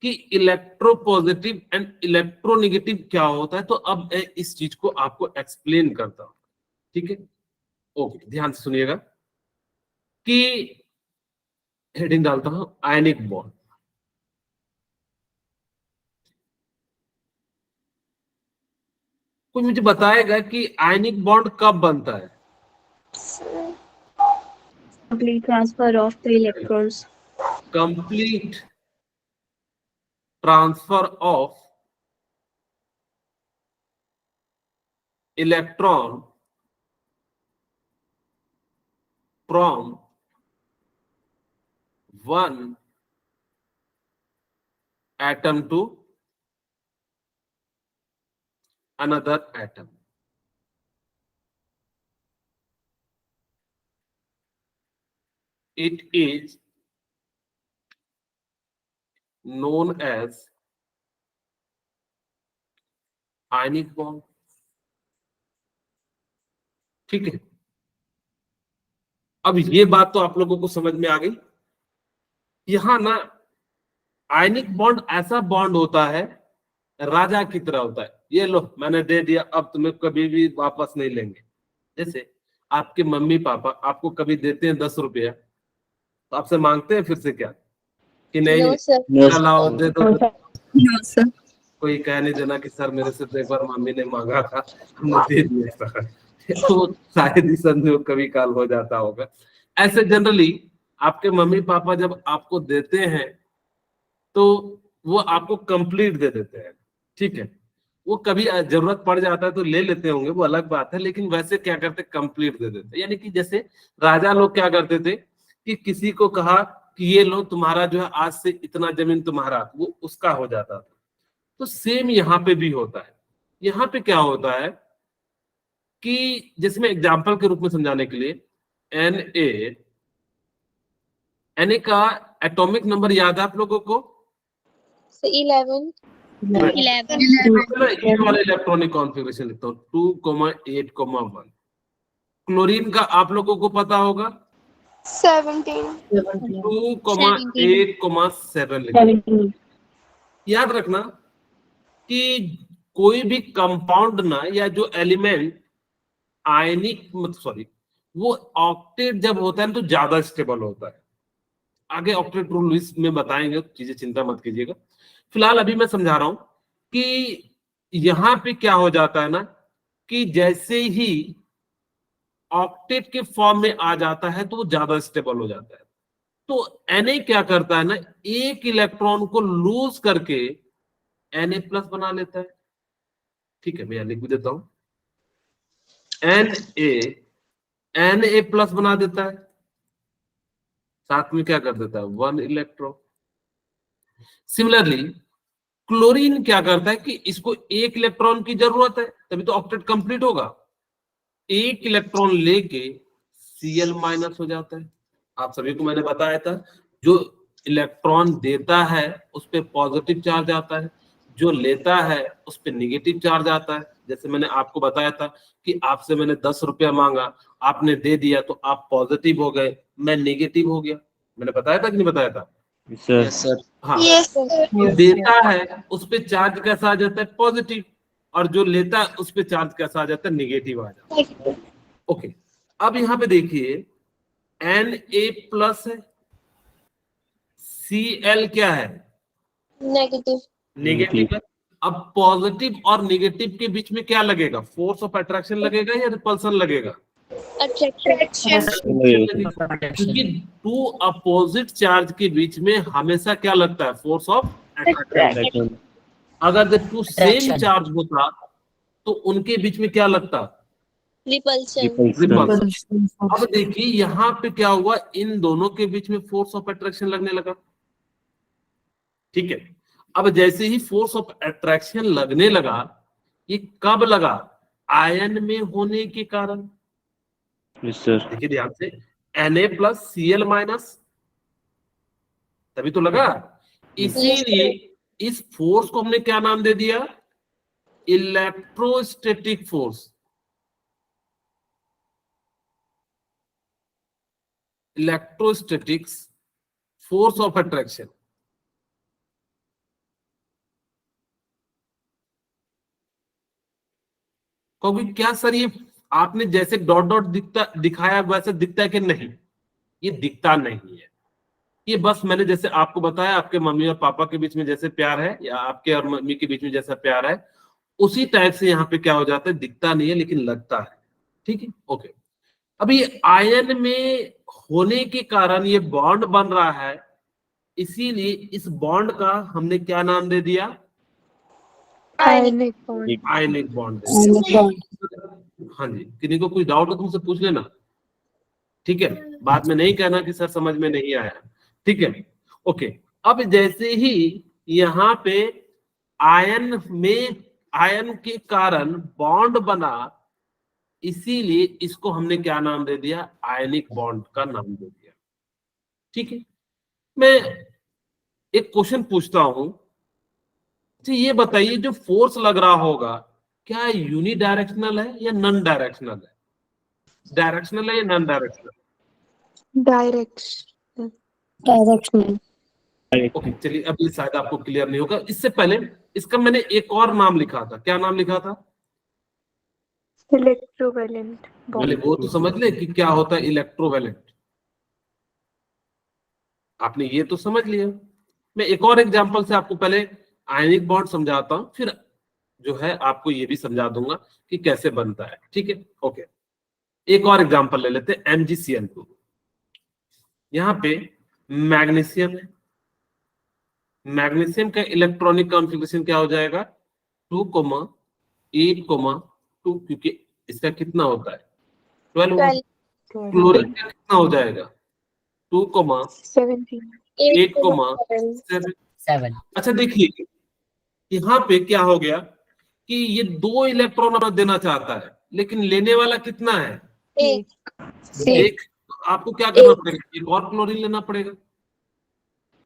कि इलेक्ट्रोपॉजिटिव एंड इलेक्ट्रोनेगेटिव क्या होता है, तो अब मैं इस चीज को आपको एक्सप्लेन करता हूं। ठीक है, ओके, ध्यान से सुनिएगा कि हेडिंग डालता हूं आयनिक बॉन्ड। कोई मुझे बताएगा कि आयनिक बॉन्ड कब बनता है? Complete transfer of the electrons. Complete transfer of electron from one atom to another atom. It is known as ionic bond. ठीक है, अब ये बात तो आप लोगों को समझ में आ गई। यहां ना आयनिक बॉन्ड ऐसा बॉन्ड होता है, राजा की तरह होता है। ये लो मैंने दे दिया, अब तुम्हें कभी भी वापस नहीं लेंगे। जैसे आपके मम्मी पापा आपको कभी देते हैं 10 रुपया, तो आपसे मांगते हैं फिर से क्या कि नहीं No, sir. लाओ दे दो। No, sir. कोई कह नहीं देना कि सर मेरे से तो एक बार मम्मी ने मांगा था हमने दे दिया था। तो शायद ही संजोग कभी काल हो जाता होगा। ऐसे जनरली आपके मम्मी पापा जब आपको देते हैं तो वो आपको कंप्लीट दे देते हैं। ठीक है, वो कभी जरूरत पड़ जाता है तो ले लेते होंगे, वो अलग बात है, लेकिन वैसे क्या करते, कंप्लीट दे देते। यानी कि जैसे राजा लोग क्या करते थे कि किसी को कहा कि ये लो तुम्हारा जो है आज से इतना जमीन तुम्हारा, वो उसका हो जाता था। तो सेम यहाँ पे भी होता है। यहाँ पे क्या होता है कि जिसमें एग्जाम्पल के रूप में समझाने के लिए Na का एटॉमिक नंबर याद है आप लोगों को? So 11. 11. ये वाला इलेक्ट्रॉनिक कॉन्फ़िगरेशन लिखता हूँ 2,8,1। क्लोरीन का आप लोगों को पता होगा 17. 2,8,7 लिखता हूँ। याद रखना कि कोई भी कंपाउंड ना या जो एलिमेंट आयनिक सॉरी वो ऑक्टेट जब होता है तो ज्यादा स्टेबल होता है। आगे ऑक्टेट रूल में बताएंगे, चीजें चिंता मत कीजिएगा। फिलहाल अभी मैं समझा रहा हूं कि यहां पे क्या हो जाता है ना कि जैसे ही ऑक्टेट के फॉर्म में आ जाता है तो वो ज्यादा स्टेबल हो जाता है। तो Na क्या करता है ना, एक इलेक्ट्रॉन को लूज करके Na+ बना लेता है। ठीक है, मैं यहां लिख भी देता हूं Na+ बना देता है, साथ में क्या कर देता है 1 इलेक्ट्रॉन। सिमिलरली क्लोरीन क्या करता है कि इसको एक इलेक्ट्रॉन की जरूरत है, तभी तो ऑक्टेट कंप्लीट होगा। एक इलेक्ट्रॉन लेके Cl- हो जाता है। आप सभी को मैंने बताया था जो इलेक्ट्रॉन देता है उस पे पॉजिटिव चार्ज आता है, जो लेता है उस पे निगेटिव चार्ज आता है। जैसे मैंने आपको बताया था कि आपसे मैंने 10 रुपया मांगा, आपने दे दिया तो आप पॉजिटिव हो गए, मैं नेगेटिव हो गया। मैंने बताया था कि नहीं बताया था? Yes, sir. हाँ, Yes, जो sir. देता है उस पे चार्ज कैसा आ जाता है पॉजिटिव, और जो लेता है उस पे चार्ज कैसा आ जाता है नेगेटिव आ जाता है। ओके, अब यहाँ पे देखिए Na+ है, Cl क्या है Negative. नेगेटिव है। अब पॉजिटिव और नेगेटिव के बीच में क्या लगेगा, फोर्स ऑफ अट्रैक्शन लगेगा या रिपल्सन लगेगा? Attraction. क्योंकि टू अपोजिट चार्ज के बीच में हमेशा क्या लगता है, फोर्स ऑफ अट्रैक्शन। अगर जब टू सेम चार्ज होता तो उनके बीच में क्या लगता, Repulsion. रिपल्सन। अब देखिए यहाँ पे क्या हुआ, इन दोनों के बीच में फोर्स ऑफ अट्रैक्शन लगने लगा। ठीक है, अब जैसे ही फोर्स ऑफ अट्रैक्शन लगने लगा, ये कब लगा, आयन में होने के कारण। Yes, sir. देखिए ध्यान से Na+ Cl- तभी तो लगा। इसीलिए इस फोर्स को हमने क्या नाम दे दिया? Electrostatic force. Electrostatics force of attraction. क्योंकि क्या सर ये आपने जैसे डॉट डॉट दिखाया वैसे दिखता है कि नहीं? ये दिखता नहीं है। ये बस मैंने जैसे आपको बताया, आपके मम्मी और पापा के बीच में जैसे प्यार है या आपके और मम्मी के बीच में जैसा प्यार है, उसी टाइप से यहाँ पे क्या हो जाता है, दिखता नहीं है लेकिन लगता है। ठीक है, ओके। अब ये आयन में होने के कारण ये बॉन्ड बन रहा है, इसीलिए इस बॉन्ड का हमने क्या नाम दे दिया? Ionic bond. आयनिक बॉन्ड दे दिया। हाँ जी, किसी को कोई डाउट हो तुमसे पूछ लेना, ठीक है? बाद में नहीं कहना कि सर समझ में नहीं आया, ठीक है? ओके। अब जैसे ही यहाँ पे आयन के कारण बॉन्ड बना, इसीलिए इसको हमने क्या नाम दे दिया? आयनिक बॉन्ड का नाम दे दिया। ठीक है, मैं एक क्वेश्चन पूछता हूं, तो ये बताइए जो फोर्स लग रहा होगा क्या यूनी डायरेक्शनल है या नॉन डायरेक्शनल है? डायरेक्शनल है या नॉन डायरेक्शनल? डायरेक्शन। ओके, चलिए अब ये शायद आपको क्लियर नहीं होगा। इससे पहले इसका मैंने एक और नाम लिखा था। क्या नाम लिखा था? इलेक्ट्रोवैलेंट पहले बॉन्ड। वो तो समझ ले कि क्या होता है इलेक्ट्रोवैलेंट। आपने ये तो समझ लिया। मैं एक और एग्जांपल से आपको पहले आयनिक बॉन्ड समझाता हूं, फिर जो है आपको ये भी समझा दूंगा कि कैसे बनता है। ठीक है, ओके। एक और एग्जांपल ले लेते हैं, MgCl2। यहाँ पे मैग्नीशियम है। मैग्नीशियम का इलेक्ट्रॉनिक कॉन्फ़िगरेशन क्या हो जाएगा? 2,8,2, क्योंकि इसका कितना होता है? 12। क्लोरीन का कितना हो जाएगा? 2,8,7। 7. अच्छा देखिए, यहाँ पे क्या हो गया कि ये 2 इलेक्ट्रॉन अपना देना चाहता है, लेकिन लेने वाला कितना है? एक। आपको क्या करना पड़ेगा? एक और क्लोरीन लेना पड़ेगा।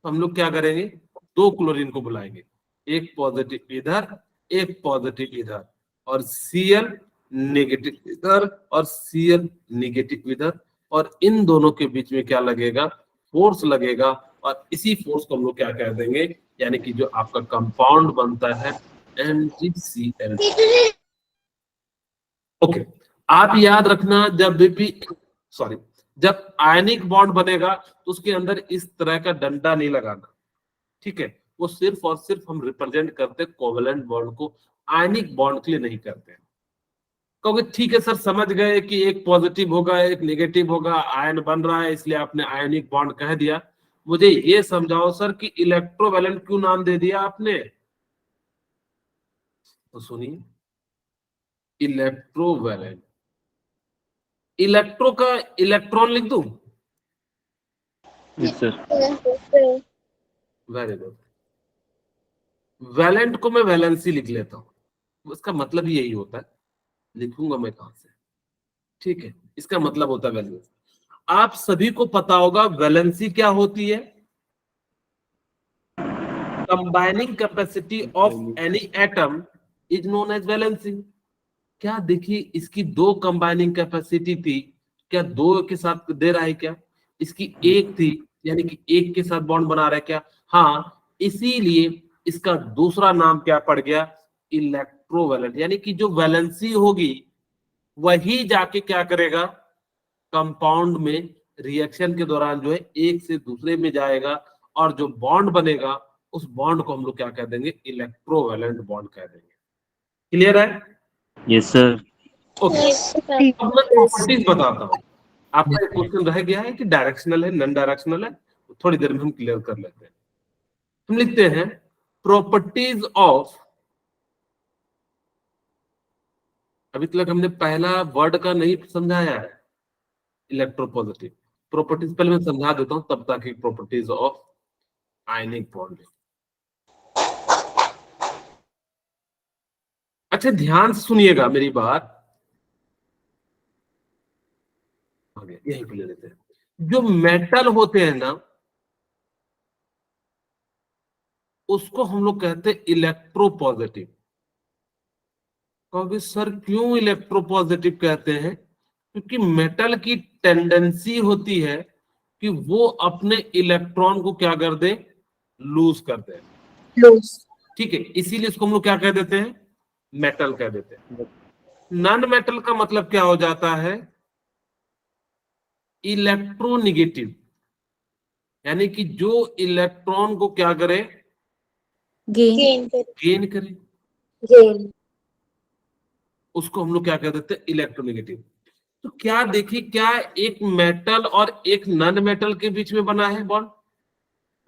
हम लोग क्या करेंगे? 2 क्लोरीन को बुलाएंगे, एक पॉजिटिव इधर, एक पॉजिटिव इधर, और Cl नेगेटिव इधर और Cl नेगेटिव इधर, और इन दोनों के बीच में क्या लगेगा? फोर्स लगेगा। और इसी फोर्स को हम लोग क्या कह देंगे? यानी कि जो आपका कंपाउंड बनता है MgCl। ओके, आप याद रखना, जब आयनिक बॉन्ड बनेगा तो उसके अंदर इस तरह का डंडा नहीं लगाना। ठीक है, वो सिर्फ और सिर्फ हम रिप्रेजेंट करते कोवेलेंट बॉन्ड को, आयनिक बॉन्ड के लिए नहीं करते। क्योंकि ठीक है सर, समझ गए कि एक पॉजिटिव होगा एक नेगेटिव होगा, आयन बन रहा है, इसलिए आपने आयनिक बॉन्ड कह दिया। मुझे ये समझाओ सर कि इलेक्ट्रोवैलेंट क्यों नाम दे दिया आपने? तो सुनिए, इलेक्ट्रोवैलेंट, इलेक्ट्रो का इलेक्ट्रॉन लिख दूं? Yes, sir. Very good. Valent को मैं वैलेंसी लिख लेता हूं, उसका मतलब ही यही होता है। लिखूंगा मैं कहां से? ठीक है, इसका मतलब होता है वैलेंसी। आप सभी को पता होगा वैलेंसी क्या होती है? Combining capacity of any atom is known as valency. क्या देखिए, इसकी 2 कंबाइनिंग कैपेसिटी थी, क्या 2 के साथ दे रहा है क्या? इसकी 1 थी, यानी कि 1 के साथ बॉन्ड बना रहा है क्या? हाँ, इसीलिए इसका दूसरा नाम क्या पड़ गया? इलेक्ट्रोवैलेंट। यानी कि जो वैलेंसी होगी वही जाके क्या करेगा? कंपाउंड में रिएक्शन के दौरान जो है एक से दूसरे में जाएगा, और जो बॉन्ड बनेगा उस बॉन्ड को हम लोग क्या कह देंगे? इलेक्ट्रोवैलेंट बॉन्ड कह देंगे। क्लियर है? Yes, sir. ओके, अब मैं प्रॉपर्टीज बताता हूँ। आपका एक क्वेश्चन रह गया है कि डायरेक्शनल है नॉन डायरेक्शनल है, थोड़ी देर में हम क्लियर कर लेते हैं। हम लिखते हैं प्रॉपर्टीज ऑफ, अभी तक हमने पहला वर्ड का नहीं समझाया है, इलेक्ट्रोपॉजिटिव। प्रॉपर्टीज पहले मैं समझा देता हूं, तब तक प्रॉपर्टीज ऑफ आयनिक बॉन्ड। अच्छा, ध्यान से सुनिएगा मेरी बात, आगे यहीं पे ले लेते हैं। जो मेटल होते हैं ना, उसको हम लोग कहते हैं इलेक्ट्रोपॉजिटिव। कहोगे सर क्यों इलेक्ट्रोपॉजिटिव कहते हैं? क्योंकि मेटल की टेंडेंसी होती है कि वो अपने इलेक्ट्रॉन को क्या कर दे, लूज कर दे। लूज। ठीक है, इसीलिए इसको हम लोग क्या कह देते हैं, मेटल कह देते हैं। नॉन मेटल का मतलब क्या हो जाता है, इलेक्ट्रोनिगेटिव, यानी कि जो इलेक्ट्रॉन को क्या करे, गेन गेन करे, गेन। उसको हम लोग क्या कह देते हैं, इलेक्ट्रोनिगेटिव। तो क्या देखिए, क्या एक मेटल और एक नॉन मेटल के बीच में बना है बॉन्ड?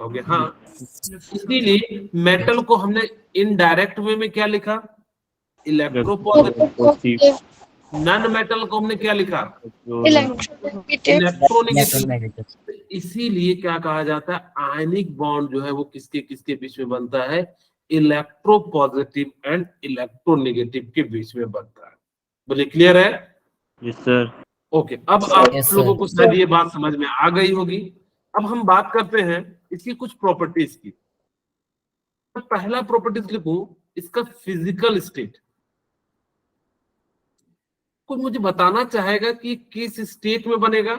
हो गया, हाँ। इसीलिए मेटल को हमने इनडायरेक्ट वे में क्या लिखा, इलेक्ट्रोपॉजिटिव। पॉजिटिव नॉन मेटल को हमने क्या लिखा, इलेक्ट्रोनेगेटिव। इलेक्ट्रोनिगेटिव। इसीलिए क्या कहा जाता है, आयनिक बॉन्ड जो है वो किसके किसके बीच में बनता है, इलेक्ट्रोपॉजिटिव एंड इलेक्ट्रोनेगेटिव के बीच में बनता है। बोले क्लियर है? Yes sir. ओके, अब आप Yes, लोगों sir. को शायद ये बात समझ में आ गई होगी। अब हम बात करते हैं इसकी कुछ प्रॉपर्टीज की। पहला प्रॉपर्टीज लिखूं, इसका फिजिकल स्टेट। कोई मुझे बताना चाहेगा कि किस स्टेट में बनेगा?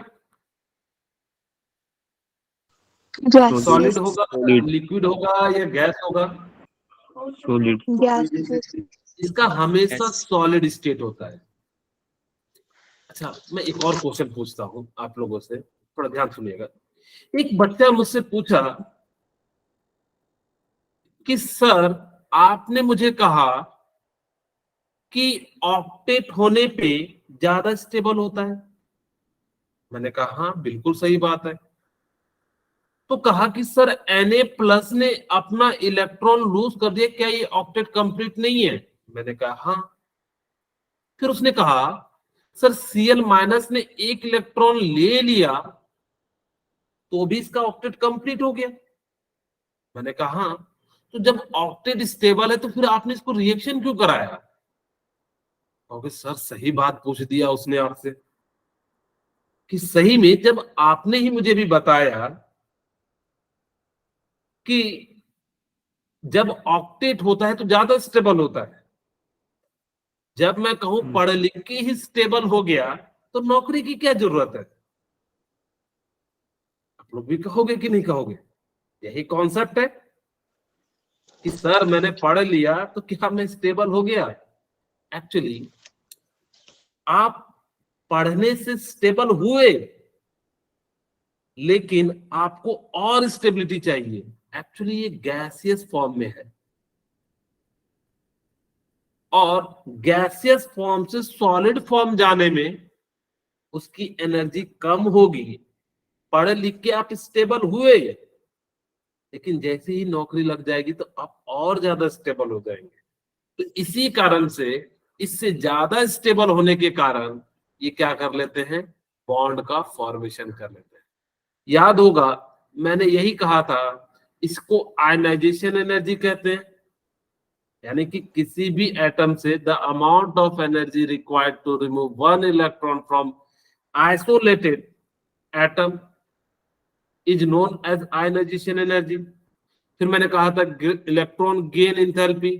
गैस। सॉलिड होगा, Solid. लिक्विड होगा या गैस होगा? सॉलिड। गैस। इसका हमेशा सॉलिड स्टेट होता है। अच्छा, मैं एक और क्वेश्चन पूछता हूं आप लोगों से, थोड़ा ध्यान सुनिएगा। एक बच्चा मुझसे पूछा कि सर आपने मुझे कहा कि ऑक्टेट होने पे ज्यादा स्टेबल होता है। मैंने कहा हाँ बिल्कुल सही बात है। तो कहा कि सर Na+ ने अपना इलेक्ट्रॉन लूज कर दिया, क्या ये ऑक्टेट कंप्लीट नहीं है? मैंने कहा हाँ। फिर उसने कहा सर Cl- ने एक इलेक्ट्रॉन ले लिया तो भी इसका ऑक्टेट कंप्लीट हो गया। मैंने कहा हाँ। तो जब ऑक्टेट स्टेबल है तो फिर आपने इसको रिएक्शन क्यों कराया? कहोगे सर सही बात पूछ दिया उसने आपसे, कि सही में जब आपने ही मुझे भी बताया कि जब ऑक्टेट होता है तो ज्यादा स्टेबल होता है। जब मैं कहूं पढ़ लिख के ही स्टेबल हो गया तो नौकरी की क्या जरूरत है? आप लोग भी कहोगे कि नहीं कहोगे? यही कॉन्सेप्ट है कि सर मैंने पढ़ लिया तो क्या मैं स्टेबल हो गया? एक्चुअली आप पढ़ने से स्टेबल हुए, लेकिन आपको और स्टेबिलिटी चाहिए। एक्चुअली ये गैसियस फॉर्म में है, और गैसियस फॉर्म से सॉलिड फॉर्म जाने में उसकी एनर्जी कम होगी। पढ़ लिख के आप स्टेबल हुए, लेकिन जैसे ही नौकरी लग जाएगी तो आप और ज्यादा स्टेबल हो जाएंगे। तो इसी कारण से, इससे ज्यादा स्टेबल होने के कारण ये क्या कर लेते हैं, बॉन्ड का फॉर्मेशन कर लेते हैं। याद होगा मैंने यही कहा था, इसको आयनाइजेशन एनर्जी कहते हैं। यानी कि किसी भी एटम से the amount of energy required to remove one electron from isolated atom is known as ionization energy. फिर मैंने कहा था electron gain enthalpy,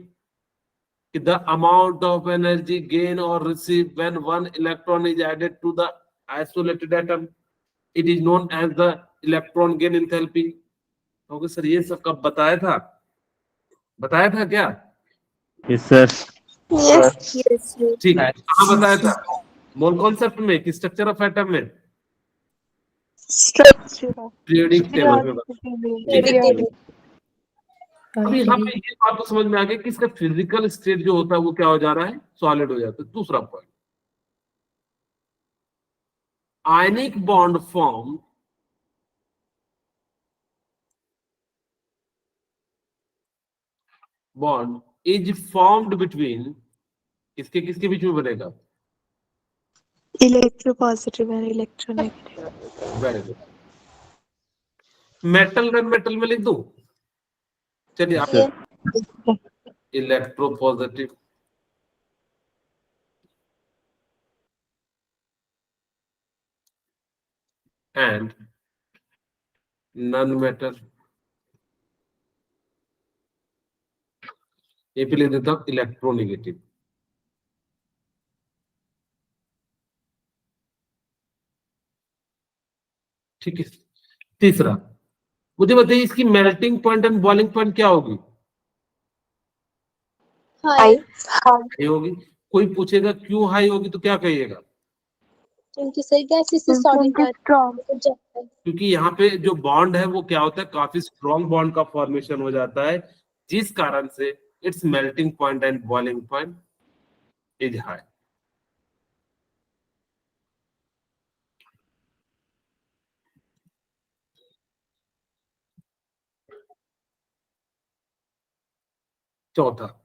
the amount of energy gain or received when one electron is added to the isolated atom, it is known as the electron gain enthalpy। Okay sir, ये सब कब बताया था? बताया था क्या? Yes sir. यस। ठीक है, कहाँ बताया था? मोल कॉन्सेप्ट में कि स्ट्रक्चर ऑफ एटम में? स्ट्रक्चर। पीरियोडिक टेबल में बताया। अब यहाँ पे ये बात तो समझ में आ गई कि इसका फिजिकल स्टेट जो होता है वो क्या हो जा रहा है, सॉलिड हो जाता है। दूसरा point, ionic bond form bond is formed between, किसके किसके बीच में बनेगा? Electropositive and electronegative. Very good. Metal non metal में लिख दूं? चलिए यस आप, sir. Electropositive and non metal. ये पे लिख देता हूं इलेक्ट्रोनेगेटिव। ठीक है। तीसरा, मुझे बताइए इसकी melting point and boiling point क्या होगी? हाई। हाई होगी। कोई पूछेगा क्यों हाई होगी तो क्या कहिएगा? क्योंकि सर गैसेस से सॉलिड हो जाता है। क्योंकि यहाँ पे जो बॉन्ड है वो क्या होता है, काफी स्ट्रॉन्ग बॉन्ड का फॉर्मेशन हो जाता है, जिस कारण से it's melting point and boiling point is high. चौथा,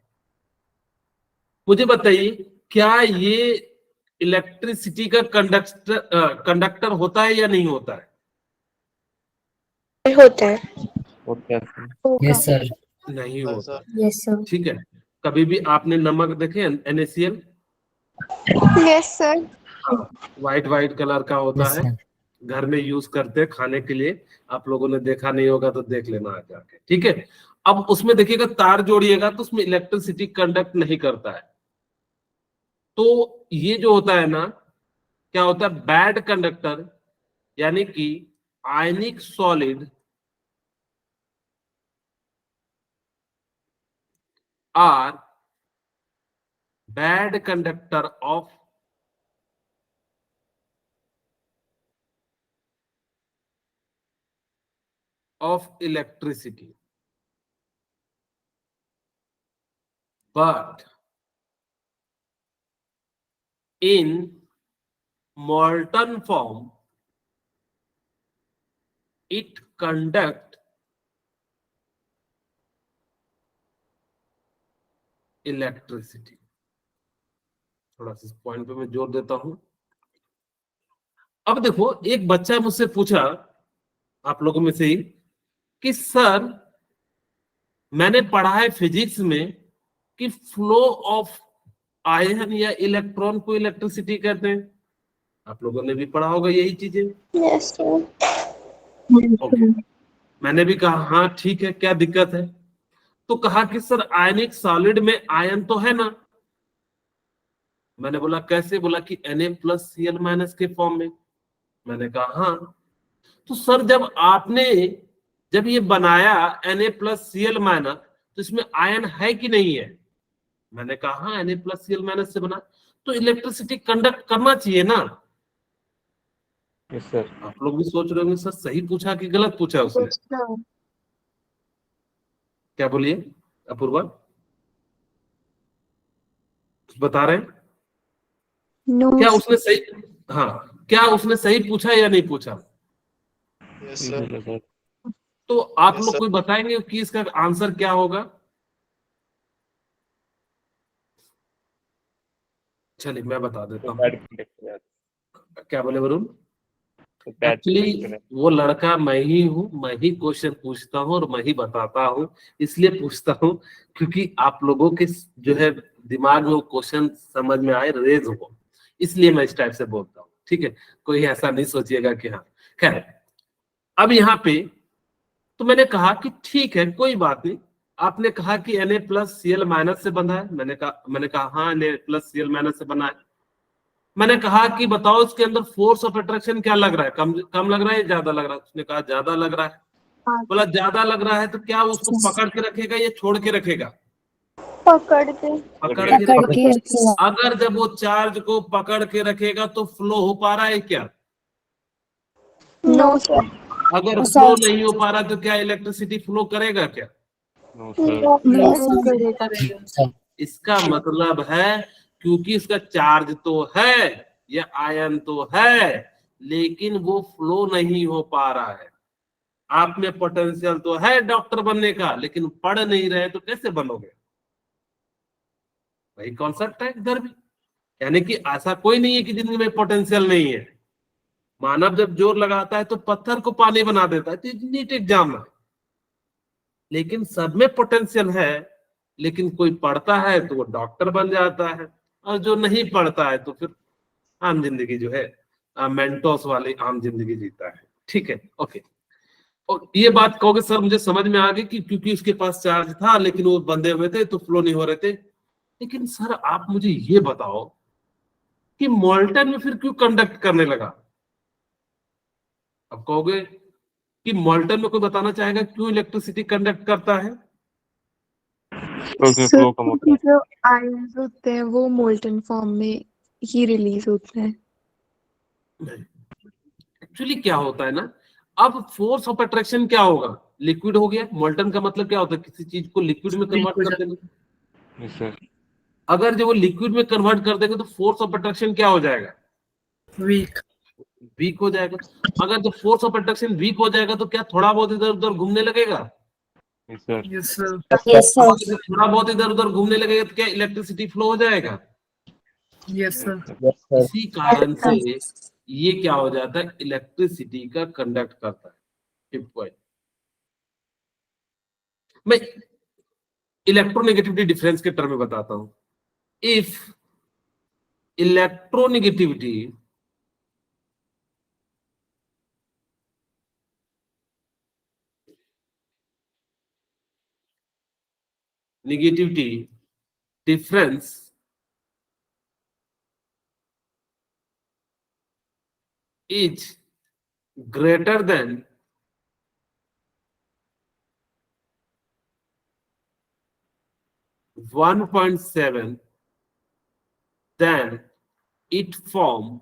मुझे बताइए क्या ये इलेक्ट्रिसिटी का कंडक्टर होता है या नहीं होता है? होता है। Okay Yes, sir. नहीं होता। Yes sir. ठीक है। कभी भी आपने नमक देखे NaCl? Yes sir. White white colour का होता Yes, है, sir. घर में यूज करते हैं खाने के लिए। आप लोगों ने देखा नहीं होगा तो देख लेना आ जाके। ठीक है। अब उसमें देखिएगा तार जोड़िएगा तो उसमें इलेक्ट्रिसिटी कंडक्ट नहीं करता है। तो ये जो होता है ना, क्या होता है, बैड कंडक्टर, यानी कि ionic solid are bad conductor of electricity, but in molten form it conduct electricity। थोड़ा सा इस पॉइंट पे मैं जोर देता हूं। अब देखो, एक बच्चा मुझसे पूछा, आप लोगों में से ही, कि सर मैंने पढ़ा है फिजिक्स में कि फ्लो ऑफ आयन या इलेक्ट्रॉन को इलेक्ट्रिसिटी कहते हैं। आप लोगों ने भी पढ़ा होगा यही चीजें। Yes sir. ओके। मैंने भी कहा हाँ ठीक है, क्या दिक्कत है? तो कहा कि सर आयनिक सॉलिड में आयन तो है ना। मैंने बोला कैसे? बोला कि Na+Cl- के फॉर्म में। मैंने कहा हाँ। तो सर जब ये बनाया Na+Cl- तो इसमें आयन है कि नहीं है? मैंने कहा हाँ, Na+Cl- से बना, तो इलेक्ट्रिसिटी कंडक्ट करना चाहिए ना। Yes sir. आप लोग भी सोच रहे होंगे सर सही पूछा कि गलत पूछा उसने। क्या बोलिए अपूर्वा, कुछ बता रहे हैं? नो। क्या उसने सही, हाँ, क्या उसने सही पूछा या नहीं पूछा? Yes sir. तो आप लोग कोई बताएंगे कि इसका आंसर क्या होगा? चलिए मैं बता देता हूँ। क्या बोले वरुण? एक्चुअली वो लड़का मैं ही हूँ, मैं ही क्वेश्चन पूछता हूँ और मैं ही बताता हूँ। इसलिए पूछता हूँ क्योंकि आप लोगों के जो है दिमाग में वो क्वेश्चन समझ में आए, रेज हो, इसलिए मैं इस टाइप से बोलता हूँ। ठीक है, कोई ऐसा नहीं सोचिएगा कि हाँ। खैर, अब यहाँ पे तो मैंने कहा कि ठीक है कोई बात नहीं। आपने कहा कि Na+Cl- से बना है। मैंने कहा हाँ, Na+Cl- से बना है। मैंने कहा कि बताओ इसके अंदर फोर्स ऑफ अट्रैक्शन क्या लग रहा है, कम कम लग रहा है या ज्यादा लग रहा है? उसने कहा ज्यादा लग रहा है। बोला ज्यादा लग रहा है तो क्या उसको पकड़ के रखेगा या छोड़ के रखेगा? पकड़ के। पकड़ के रखेगा। अगर जब वो चार्ज को पकड़ के रखेगा तो फ्लो हो पा रहा है क्या? No sir. अगर फ्लो नहीं हो पा रहा तो क्या इलेक्ट्रिसिटी फ्लो करेगा क्या? No sir. Sir. इसका मतलब है क्योंकि इसका चार्ज तो है या आयन तो है, लेकिन वो फ्लो नहीं हो पा रहा है। आप में पोटेंशियल तो है डॉक्टर बनने का, लेकिन पढ़ नहीं रहे तो कैसे बनोगे? वही कॉन्सेप्ट है इधर भी। यानी कि ऐसा कोई नहीं है कि जिंदगी में पोटेंशियल नहीं है। मानव जब जोर लगाता है तो पत्थर को पानी बना देता है, तो नीट एग्जाम है। लेकिन सब में पोटेंशियल है, लेकिन कोई पढ़ता है तो वो डॉक्टर बन जाता है, और जो नहीं पढ़ता है तो फिर आम जिंदगी जो है, मेंटोस वाली आम जिंदगी जीता है। ठीक है, ओके। और ये बात कहोगे सर मुझे समझ में आ गई कि क्योंकि उसके पास चार्ज था लेकिन वो बंधे हुए थे तो फ्लो नहीं हो रहे थे। लेकिन सर आप मुझे ये बताओ कि मोल्टन में फिर क्यों कंडक्ट करने लगा? अब कहोगे कि मोल्टन में कोई बताना चाहेगा क्यों इलेक्ट्रिसिटी कंडक्ट करता है? तो उसमें फ्लो कम होता है। जो आयंस होते हैं वो मोल्टन फॉर्म में ही रिलीज होते हैं। एक्चुअली क्या होता है ना, अब फोर्स ऑफ अट्रैक्शन क्या होगा? लिक्विड हो गया। मोल्टन का मतलब क्या होता है? किसी चीज को लिक्विड में कन्वर्ट कर देना। Yes sir. अगर जब वो लिक्विड में कन्वर्ट कर देंगे तो फोर्स ऑफ अट्रैक्शन क्या हो जाएगा? वीक हो जाएगा। अगर जब फोर्स ऑफ अट्रैक्शन वीक हो जाएगा तो क्या थोड़ा बहुत इधर उधर घूमने लगेगा? Yes sir. Yes, sir. अगर थोड़ा बहुत इधर उधर घूमने लगेगा तो क्या इलेक्ट्रिसिटी फ्लो हो जाएगा? Yes sir. इसी कारण से ये क्या हो जाता है, इलेक्ट्रिसिटी का कंडक्ट करता है। फिफ्थ पॉइंट, मैं इलेक्ट्रोनेगेटिविटी डिफरेंस के टर्म में बताता हूं। If electronegativity difference is greater than 1.7, then it form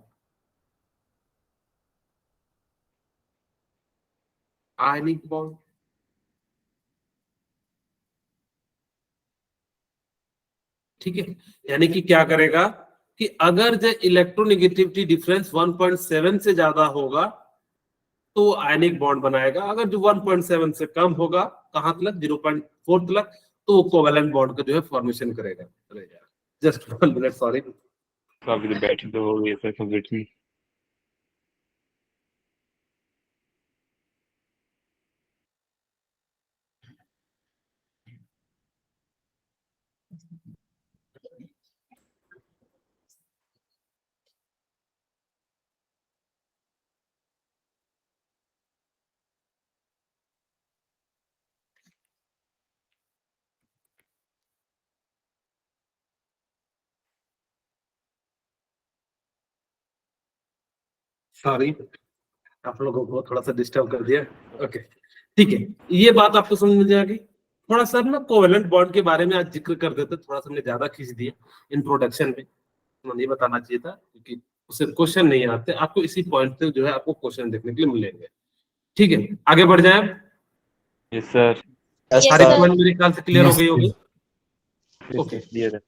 ionic bond। ठीक है, यानी कि क्या करेगा कि अगर जो इलेक्ट्रोनेगेटिविटी डिफरेंस 1.7 से ज्यादा होगा तो आयनिक बॉन्ड बनाएगा। अगर जो 1.7 से कम होगा, कहां तक, 0.4 तक, तो वो कोवेलेंट बॉन्ड का जो है फॉर्मेशन करेगा। अरे यार जस्ट 1 मिनट, सॉरी। तो अभी तो बैटरी तो हो गई है सर कंप्लीटली। सॉरी, आप लोगों को थोड़ा सा डिस्टर्ब कर दिया। ओके, ठीक है, ये बात आपको समझ में आ गई। थोड़ा सा ना कोवेलेंट बॉन्ड के बारे में आज जिक्र कर देते, थोड़ा सा हमने ज्यादा खींच दिया इंट्रोडक्शन में, तो नहीं बताना चाहिए था क्योंकि उससे क्वेश्चन नहीं आते। आपको इसी पॉइंट से जो है आपको क्वेश्चन देखने के लिए मिलेंगे। ठीक है, आगे बढ़ जाए। Yes sir. Yes, सारी sir. पॉइंट मेरे ख्याल से क्लियर हो गई होगी। ओके क्लियर है।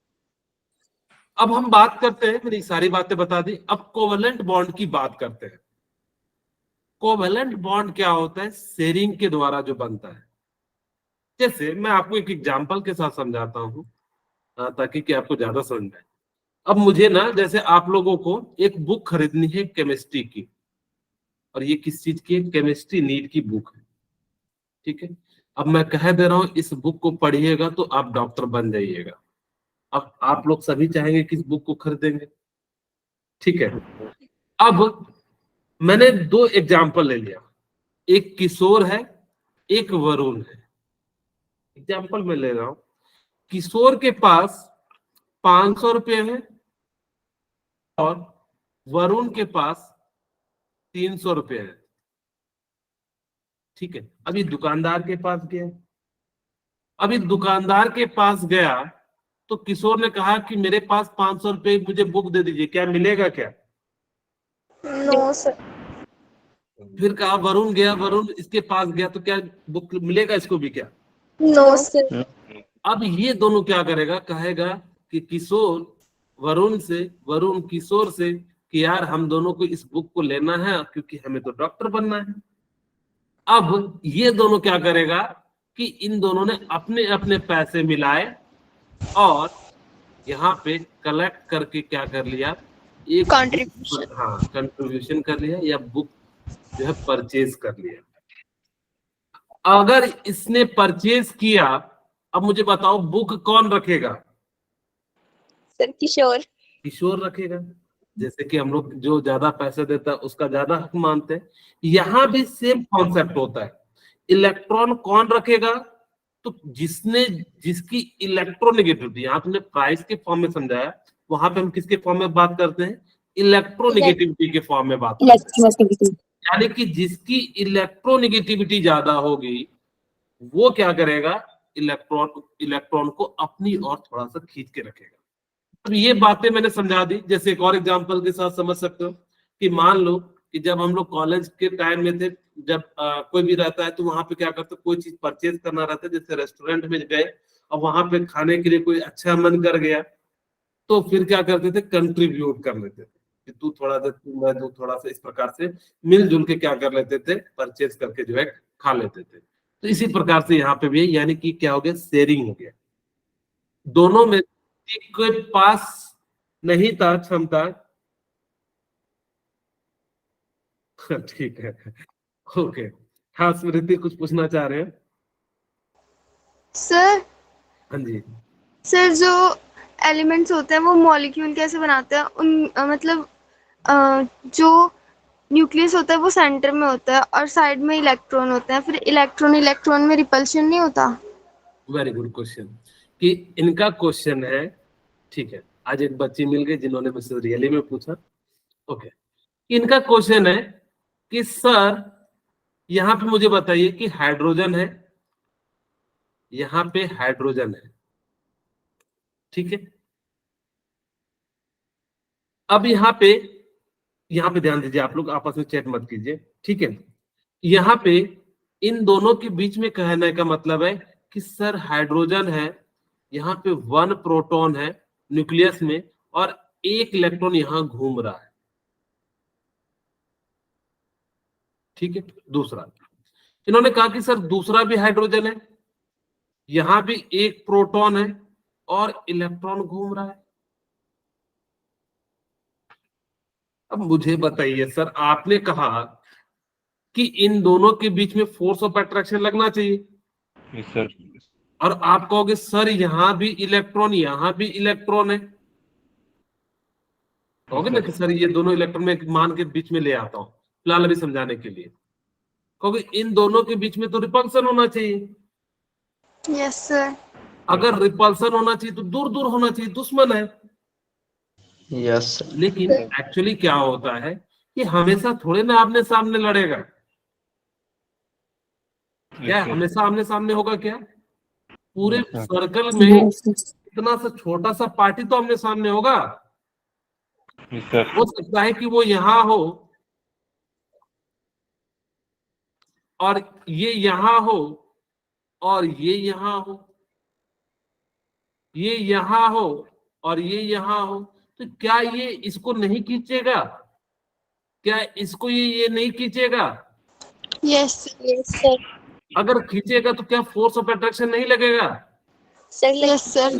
अब हम बात करते हैं, मैंने सारी बातें बता दी, अब कोवेलेंट बॉन्ड की बात करते हैं। कोवेलेंट बॉन्ड क्या होता है? शेयरिंग के द्वारा जो बनता है। जैसे मैं आपको एक एग्जांपल के साथ समझाता हूँ ताकि कि आपको ज्यादा समझ में आए। अब मुझे ना, जैसे आप लोगों को एक बुक खरीदनी है केमिस्ट्री की, और ये किस चीज की है? केमिस्ट्री नीट की बुक है। ठीक है, अब मैं कह दे रहा हूँ इस बुक को पढ़िएगा तो आप डॉक्टर बन जाइएगा। अब आप लोग सभी चाहेंगे कि इस बुक को खरीदेंगे। ठीक है, अब मैंने 2 एग्जाम्पल ले लिया, एक किशोर है, एक वरुण है। एग्जाम्पल मैं ले रहा हूं, किशोर के पास 500 रुपये है और वरुण के पास 300 रुपये है। ठीक है, अभी दुकानदार के पास गया। अभी दुकानदार के पास गया तो किशोर ने कहा कि मेरे पास 500 रुपये, मुझे बुक दे दीजिए, क्या मिलेगा क्या? No, sir. फिर कहा वरुण गया, वरुण इसके पास गया तो क्या बुक मिलेगा इसको भी क्या? No, sir. अब ये दोनों क्या करेगा, कहेगा कि किशोर वरुण से, वरुण किशोर से कि यार हम दोनों को इस बुक को लेना है क्योंकि हमें तो डॉक्टर बनना है। अब ये दोनों क्या करेगा कि इन दोनों ने अपने अपने पैसे मिलाए और यहाँ पे कलेक्ट करके क्या कर लिया, एक Contribution. हाँ कंट्रीब्यूशन कर लिया या बुक जो है परचेज कर लिया। अगर इसने परचेज किया, अब मुझे बताओ बुक कौन रखेगा? Sir, किशोर. किशोर रखेगा। जैसे कि हम लोग जो ज्यादा पैसे देता है उसका ज्यादा हक मानते हैं, यहाँ भी सेम कॉन्सेप्ट होता है। इलेक्ट्रॉन कौन रखेगा? तो जिसकी इलेक्ट्रोनेगेटिविटी, यहाँ तुमने प्राइस के फॉर्म में समझाया, वहां पे हम किसके फॉर्म में बात करते हैं? इलेक्ट्रोनेगेटिविटी के फॉर्म में बात करते हैं। यानी कि जिसकी इलेक्ट्रोनेगेटिविटी ज्यादा होगी वो क्या करेगा? इलेक्ट्रॉन को अपनी ओर थोड़ा सा खींच के रखेगा। अब ये बातें मैंने समझा दी। जैसे एक और एग्जांपल के साथ समझ सकते हो कि मान लो कि जब हम लोग कॉलेज के टाइम में थे, जब कोई भी रहता है तो वहां पे क्या करते, कोई चीज परचेज करना रहता है, जैसे रेस्टोरेंट में गए और वहां पे खाने के लिए कोई अच्छा मन कर गया, तो फिर क्या करते थे? कंट्रीब्यूट कर लेते थे कि तू थोड़ा सा, तू मैं दो, थोड़ा सा, इस प्रकार से मिलजुल के क्या कर लेते थे? परचेज करके जो है खा लेते थे। तो इसी प्रकार से यहाँ पे भी है, यानी कि क्या हो गया? शेयरिंग हो गया। दोनों में के पास नहीं था क्षमता, ठीक है, ओके। हाँ स्मृति, कुछ पूछना चाह रहे हैं? सर हाँ जी। सर जो एलिमेंट्स होते हैं वो मॉलिक्यूल कैसे बनाते हैं? मतलब जो न्यूक्लियस होता है वो सेंटर में होता है और साइड में इलेक्ट्रॉन होते हैं, फिर इलेक्ट्रॉन इलेक्ट्रॉन में रिपल्शन नहीं होता? Very good question. कि इनका क्वेश्चन है, ठीक है, आज एक बच्ची मिल गई जिन्होंने मुझसे रियली में पूछा। ओके, इनका क्वेश्चन है कि सर यहाँ पे मुझे बताइए कि हाइड्रोजन है, यहाँ पे हाइड्रोजन है, ठीक है। अब यहाँ पे ध्यान दीजिए, आप लोग आपस में चैट मत कीजिए, ठीक है। यहाँ पे इन दोनों के बीच में कहने का मतलब है कि सर हाइड्रोजन है, यहाँ पे 1 प्रोटॉन है न्यूक्लियस में और 1 इलेक्ट्रॉन यहाँ घूम रहा है, ठीक है। दूसरा, इन्होंने कहा कि सर दूसरा भी हाइड्रोजन है, यहां भी 1 प्रोटॉन है और इलेक्ट्रॉन घूम रहा है। अब मुझे बताइए सर, आपने कहा कि इन दोनों के बीच में फोर्स ऑफ अट्रैक्शन लगना चाहिए, यस सर। और आप कहोगे सर यहां भी इलेक्ट्रॉन, यहां भी इलेक्ट्रॉन है, कहोगे ना कि सर ये दोनों इलेक्ट्रॉन में मान के बीच में ले आता हूं, फिलहाल अभी समझाने के लिए। कहोगे इन दोनों के बीच में तो रिपल्सन होना चाहिए। Yes sir. अगर रिपल्सन होना चाहिए तो दूर दूर होना चाहिए, दुश्मन है। यस लेकिन एक्चुअली क्या होता है कि हमेशा थोड़े ना आमने सामने लड़ेगा। क्या हमेशा आमने सामने होगा? क्या पूरे सर्कल में इतना सा छोटा सा पार्टी तो आमने सामने होगा? हो सकता है कि वो यहां हो और ये यहां हो और ये यहां हो, ये यहां हो और ये यहां हो, तो क्या ये इसको नहीं खींचेगा? क्या इसको ये नहीं खींचेगा? यस सर अगर खींचेगा तो क्या फोर्स ऑफ अट्रैक्शन नहीं लगेगा? Yes sir.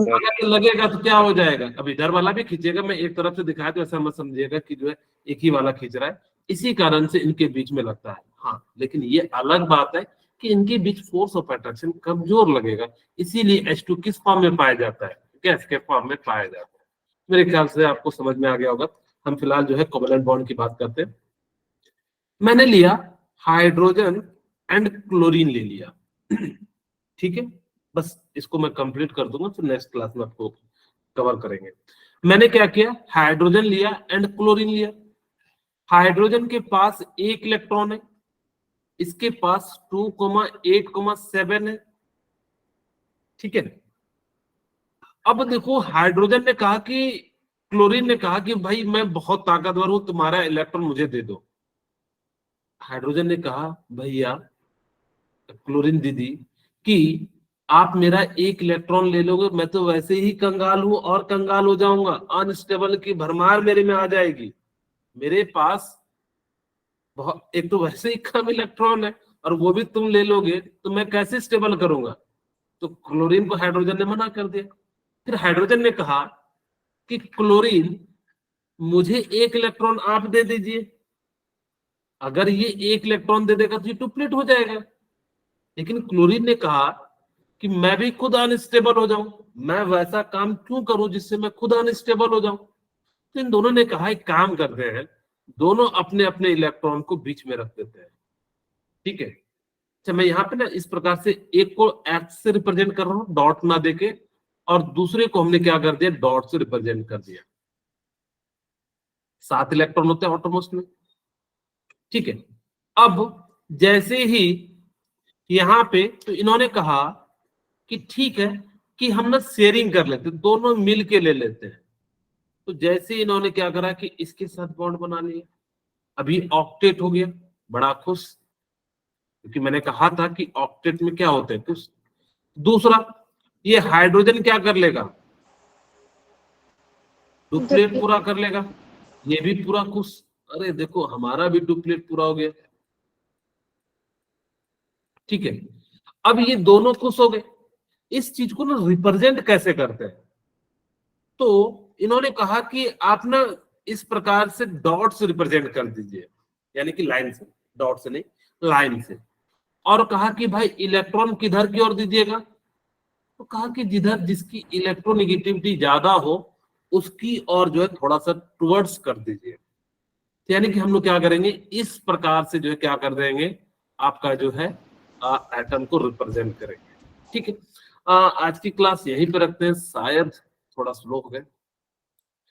अगर लगेगा तो क्या हो जाएगा? अब इधर वाला भी खींचेगा, मैं एक तरफ से दिखाया तो ऐसा मत समझिएगा कि जो है एक ही वाला खींच रहा है, इसी कारण से इनके बीच में लगता है। हाँ, लेकिन ये अलग बात है कि इनके बीच फोर्स ऑफ अट्रैक्शन कमजोर लगेगा, इसीलिए H2 किस फॉर्म में पाया जाता है? गैस के फॉर्म में पाया जाता है। मेरे ख्याल से आपको समझ में आ गया होगा। हम फिलहाल जो है कोवैलेंट बॉन्ड की बात करते हैं। मैंने लिया हाइड्रोजन एंड क्लोरीन ले लिया, ठीक है। बस इसको मैं कंप्लीट कर दूंगा, फिर नेक्स्ट क्लास में आपको कवर करेंगे। मैंने क्या किया? हाइड्रोजन लिया एंड क्लोरीन लिया। हाइड्रोजन के पास 1 इलेक्ट्रॉन है, इसके पास 2,8,7 है, ठीक है। अब देखो, हाइड्रोजन ने कहा कि, क्लोरीन ने कहा कि भाई मैं बहुत ताकतवर हूं, तुम्हारा इलेक्ट्रॉन मुझे दे दो। हाइड्रोजन ने कहा भैया, क्लोरीन दीदी, कि आप मेरा 1 इलेक्ट्रॉन ले लोगे, मैं तो वैसे ही कंगाल हूं और कंगाल हो जाऊंगा, अनस्टेबल की भरमार मेरे में आ जाएगी। मेरे पास बहुत, एक तो वैसे ही कम इलेक्ट्रॉन है और वो भी तुम ले लोगे तो मैं कैसे स्टेबल करूंगा? तो क्लोरीन को हाइड्रोजन ने मना कर दिया। फिर हाइड्रोजन ने कहा कि क्लोरीन, मुझे 1 इलेक्ट्रॉन आप दे दीजिए। अगर ये 1 इलेक्ट्रॉन दे देगा तो ये डुप्लीट हो जाएगा। लेकिन क्लोरीन ने कहा कि मैं भी खुद अनस्टेबल हो जाऊं, मैं वैसा काम क्यों करूं जिससे मैं खुद अनस्टेबल हो जाऊं। तो इन दोनों ने कहा एक काम करते हैं, दोनों अपने अपने इलेक्ट्रॉन को बीच में रख देते हैं, ठीक है। अच्छा, मैं यहाँ पे ना इस प्रकार से एक को एक्स से रिप्रेजेंट कर रहा हूँ डॉट ना देके, और दूसरे को हमने क्या कर दिया, डॉट से रिप्रेजेंट कर दिया। 7 इलेक्ट्रॉन होते हैं ऑटोमोस्ट में, ठीक है। अब जैसे ही यहाँ पे तो इन्होंने कहा कि ठीक है कि हम ना शेयरिंग कर लेते, दोनों मिल के ले लेते हैं। तो जैसे इन्होंने क्या करा कि इसके साथ बॉन्ड बना लिया, अभी ऑक्टेट हो गया, बड़ा खुश, क्योंकि मैंने कहा था कि ऑक्टेट में क्या होते हैं खुश। दूसरा, ये हाइड्रोजन क्या कर लेगा, डुप्लेट पूरा कर लेगा, ये भी पूरा खुश। अरे देखो हमारा भी डुप्लेट पूरा हो गया, ठीक है। अब ये दोनों खुश हो गए। इस चीज को ना रिप्रेजेंट कैसे करते हैं, तो इन्होंने कहा कि आप ना इस प्रकार से डॉट से रिप्रेजेंट कर दीजिए, यानी कि लाइन से, डॉट से नहीं लाइन से। और कहा कि भाई इलेक्ट्रॉन किधर की ओर दीजिएगा, तो कहा कि जिधर जिसकी इलेक्ट्रोनेगेटिविटी ज्यादा हो उसकी ओर जो है थोड़ा सा टुवर्ड्स कर दीजिए। यानी कि हम लोग क्या करेंगे, इस प्रकार से जो है क्या कर देंगे, आपका जो है एटम को रिप्रेजेंट करेंगे, ठीक है। आज की क्लास यहीं पे रखते हैं, शायद थोड़ा स्लो हो गए।